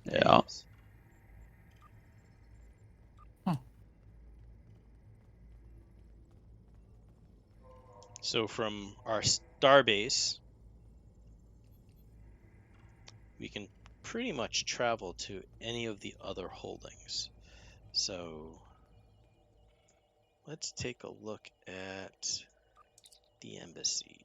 Yeah. Yes. Oh. So from our starbase, we can pretty much travel to any of the other holdings. So let's take a look at the embassy.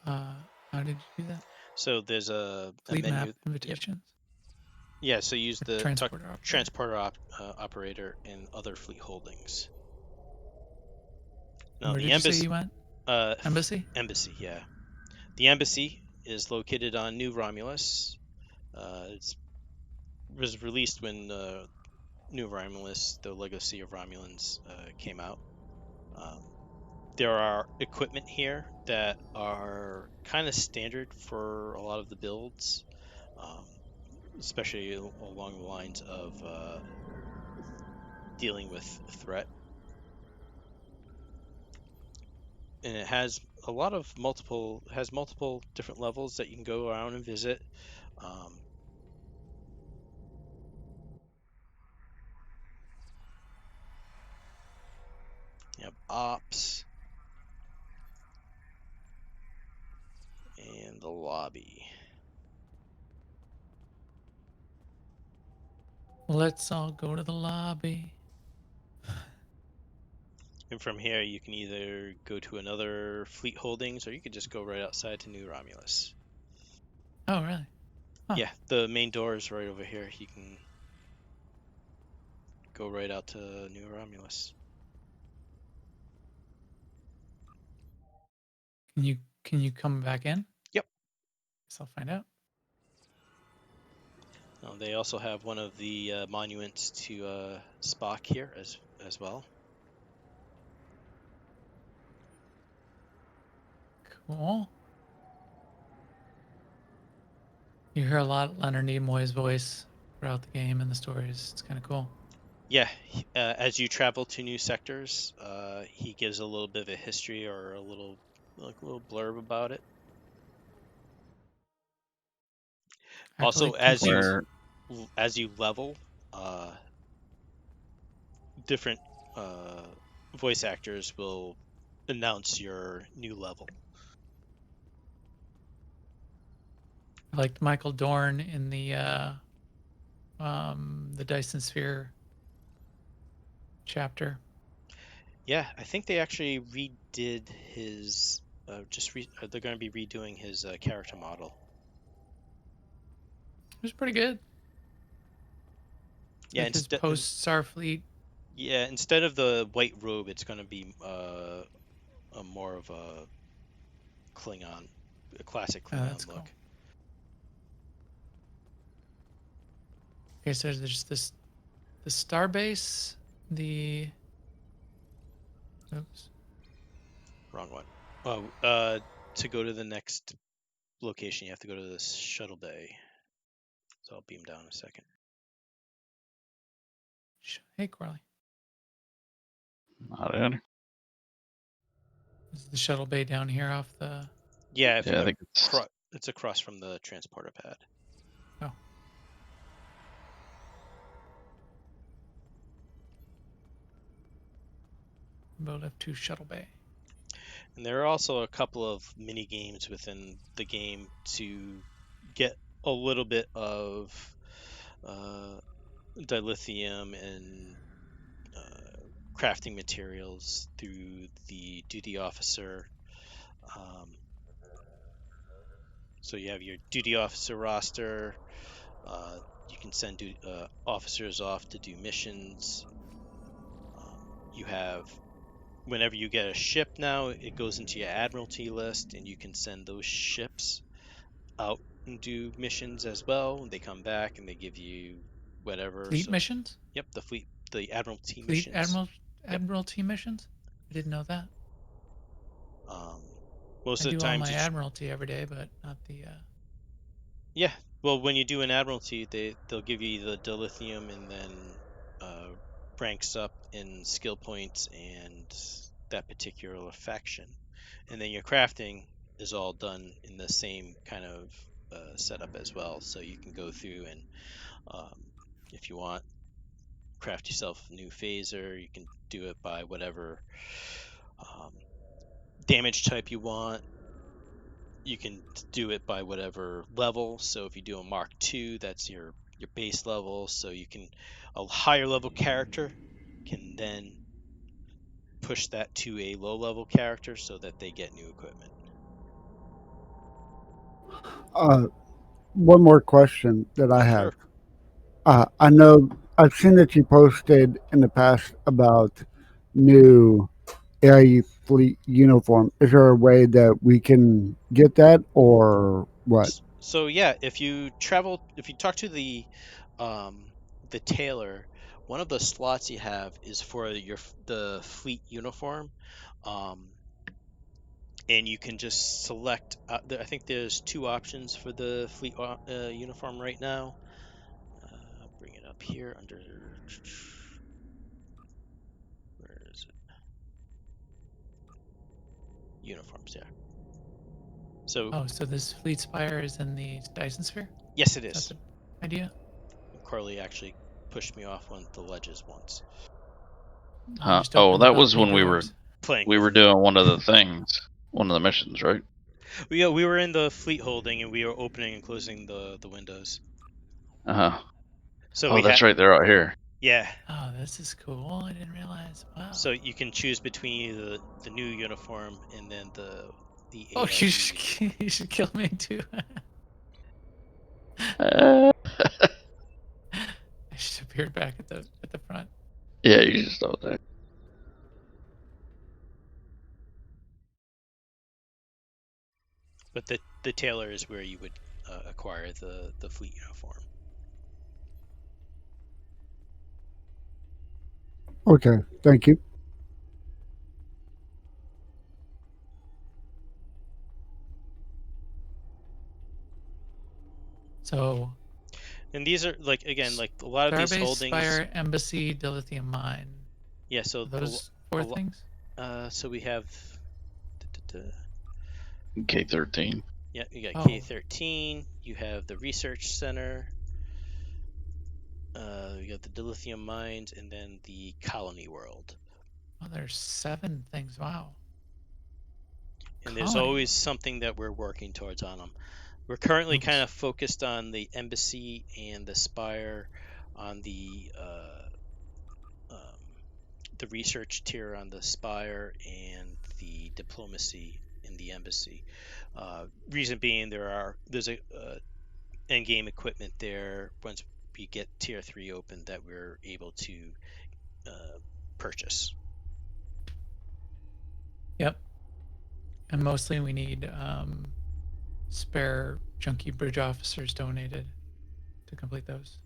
How did you do that? So there's a Fleet menu. map invitations. Yeah, so use the transporter operator in other fleet holdings. Now, Now where the did embassy. You say you went? Embassy. Embassy, yeah. The embassy is located on New Romulus. It was released when New Romulus, the Legacy of Romulans, came out. There are equipment here that are kind of standard for a lot of the builds, especially along the lines of dealing with threat. And it has a lot of multiple different levels that you can go around and visit. You have ops and the lobby. Let's all go to the lobby. And from here, you can either go to another fleet holdings, or you could just go right outside to New Romulus. Oh, really? Huh. Yeah, the main door is right over here. You can go right out to New Romulus. Can you come back in? Yep. Guess I'll find out. They also have one of the monuments to Spock here as well. Cool. You hear a lot of Leonard Nimoy's voice throughout the game and the stories. It's kind of cool. Yeah, as you travel to new sectors, he gives a little bit of a history or a little blurb about it. Also, as you level, different voice actors will announce your new level. I liked Michael Dorn in the Dyson Sphere chapter. Yeah, I think they actually redid his. They're going to be redoing his character model. It was pretty good. Yeah, like his post Starfleet. Yeah, instead of the white robe, it's going to be a more of a Klingon, a classic Klingon look. Cool. Okay, so there's the starbase, oops, wrong one. Oh, to go to the next location, you have to go to the shuttle bay. So I'll beam down a second. Hey, Corley. Not in. Is the shuttle bay down here off the? Yeah, I think it's across from the transporter pad. Oh. Build F2 shuttle bay. And there are also a couple of mini games within the game to get a little bit of dilithium and crafting materials through the duty officer. So you have your duty officer roster. You can send officers off to do missions. You have, whenever you get a ship now, it goes into your admiralty list, and you can send those ships out and do missions as well. They come back and they give you whatever. Fleet missions? Yep, the admiralty missions. Admiralty missions? I didn't know that. Most I of the do all time, my admiralty every day, but not the. Yeah, well, when you do an admiralty, they'll give you the dilithium and then ranks up in skill points and that particular faction, and then your crafting is all done in the same kind of setup as well. So you can go through and, if you want, craft yourself a new phaser. You can do it by whatever damage type you want. You can do it by whatever level. So if you do a Mark II, that's your base level. So you can, a higher level character can then push that to a low level character so that they get new equipment. One more question that I have. Sure. I know I've seen that you posted in the past about new AIE fleet uniform. Is there a way that we can get that, or what? So yeah, if you talk to the tailor, one of the slots you have is for the fleet uniform, and you can just select. I think there's two options for the fleet uniform right now. Bring it up here under. Where is it? Uniforms, yeah. So this fleet spire is in the Dyson sphere? Yes, it is. That's the idea. Carly actually pushed me off one of the ledges once. That was when we were doing one of the things, one of the missions, right? We were in the fleet holding and we were opening and closing the windows. So that's right. They're out here. Yeah. Oh, this is cool. I didn't realize. Wow. So you can choose between the new uniform and then the. Oh, you should kill me too. I should appear back at the front. Yeah, you just stop there. But the tailor is where you would acquire the fleet uniform. Okay, thank you. So. And these are like a lot of these holdings. Spire, Embassy, Dilithium Mine. Yeah, so those four things. So we have K13. Yeah, you got K13. You have the research center. You got the dilithium mines, and then the colony world. Oh, there's 7 things. Wow. And there's always something that we're working towards on them. We're currently kind of focused on the embassy and the spire, on the research tier on the spire, and the diplomacy in the embassy. Reason being, there's a end game equipment there once we get tier 3 open that we're able to purchase. Yep. And mostly we need spare junkie bridge officers donated to complete those.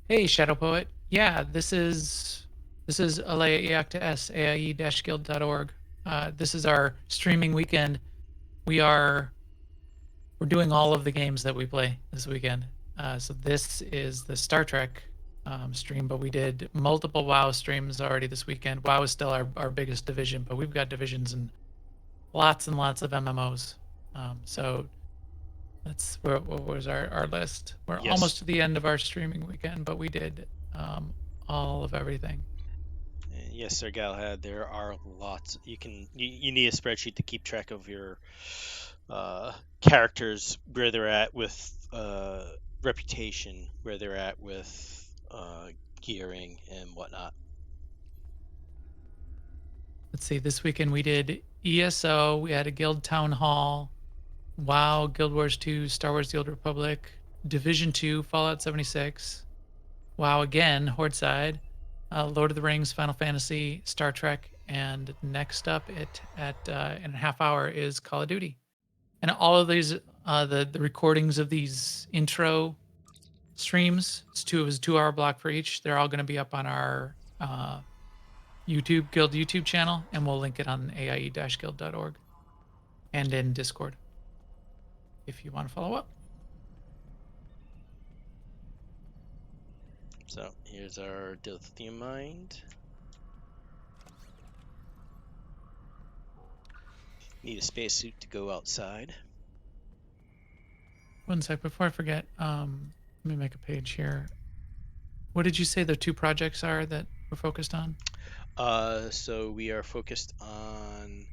Hey, Shadow Poet. Yeah, this is Alea Iacta S, AIE-guild.org. This is our streaming weekend. We're doing all of the games that we play this weekend. So this is the Star Trek stream, but we did multiple WoW streams already this weekend. WoW is still our biggest division, but we've got divisions and lots of MMOs. So that's what was our list. We're almost to the end of our streaming weekend, but we did all of everything. Yes, sir, Galahad. There are lots. You need a spreadsheet to keep track of your characters, where they're at with reputation, where they're at with gearing and whatnot. Let's see. This weekend we did ESO. We had a guild town hall. WoW, Guild Wars 2, Star Wars: The Old Republic, Division 2, Fallout 76. WoW again, Horde side, Lord of the Rings, Final Fantasy, Star Trek, and next up in a half hour is Call of Duty. And all of these, the recordings of these intro streams, it was a 2-hour block for each. They're all going to be up on our Guild YouTube channel, and we'll link it on aie-guild.org and in Discord if you want to follow up. So here's our dilithium mine. Need a spacesuit to go outside. One sec, before I forget, let me make a page here. What did you say the 2 projects are that we're focused on? So we are focused on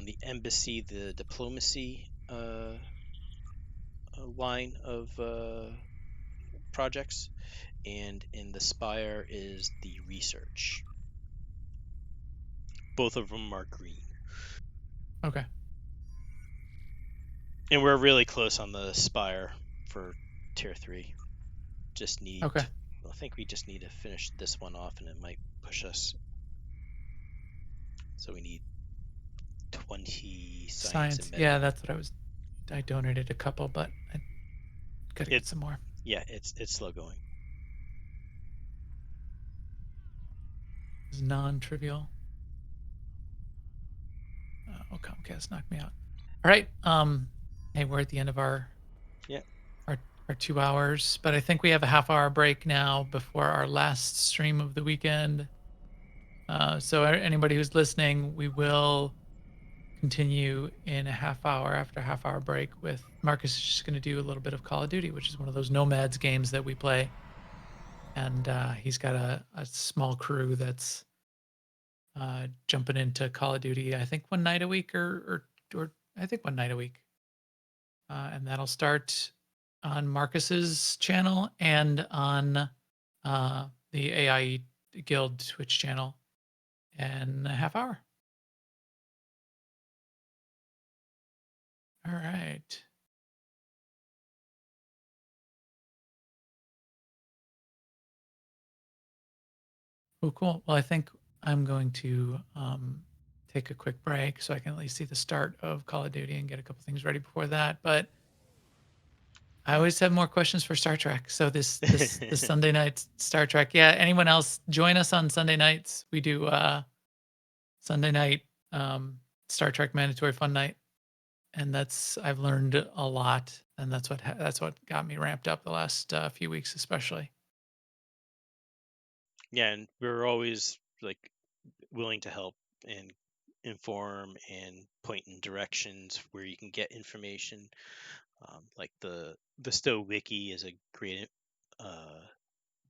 the embassy, the diplomacy line of projects, and in the Spire is the research. Both of them are green. Okay. And we're really close on the Spire for tier 3. Just need. Okay. I think we just need to finish this one off, and it might push us. So we need 20 science and Yeah, that's what I donated a couple, but I gotta get some more. Yeah, it's slow going. It's non-trivial. Oh, Comcast knocked me out. All right. Hey, we're at the end of our 2 hours, but I think we have a half-hour break now before our last stream of the weekend. So anybody who's listening, we will continue in a half hour after a half-hour break with Marcus is just going to do a little bit of Call of Duty, which is one of those Nomads games that we play. And he's got a small crew that's jumping into Call of Duty, I think one night a week or I think one night a week. And that'll start on Marcus's channel and on the AI Guild Twitch channel in a half hour. All right. Oh, cool. Well, I think I'm going to take a quick break so I can at least see the start of Call of Duty and get a couple things ready before that. But I always have more questions for Star Trek. So this Sunday night Star Trek. Yeah. Anyone else join us on Sunday nights? We do Sunday night Star Trek Mandatory Fun Night, and I've learned a lot, and that's what got me ramped up the last few weeks, especially. Yeah, and we're always like willing to help and inform and point in directions where you can get information. Like the STO wiki is a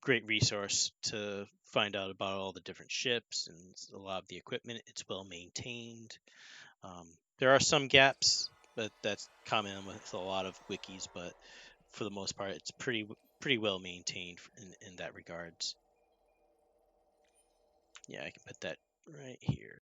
great resource to find out about all the different ships and a lot of the equipment. It's well maintained. There are some gaps, but that's common with a lot of wikis. But for the most part, it's pretty well maintained in that regards. Yeah, I can put that right here.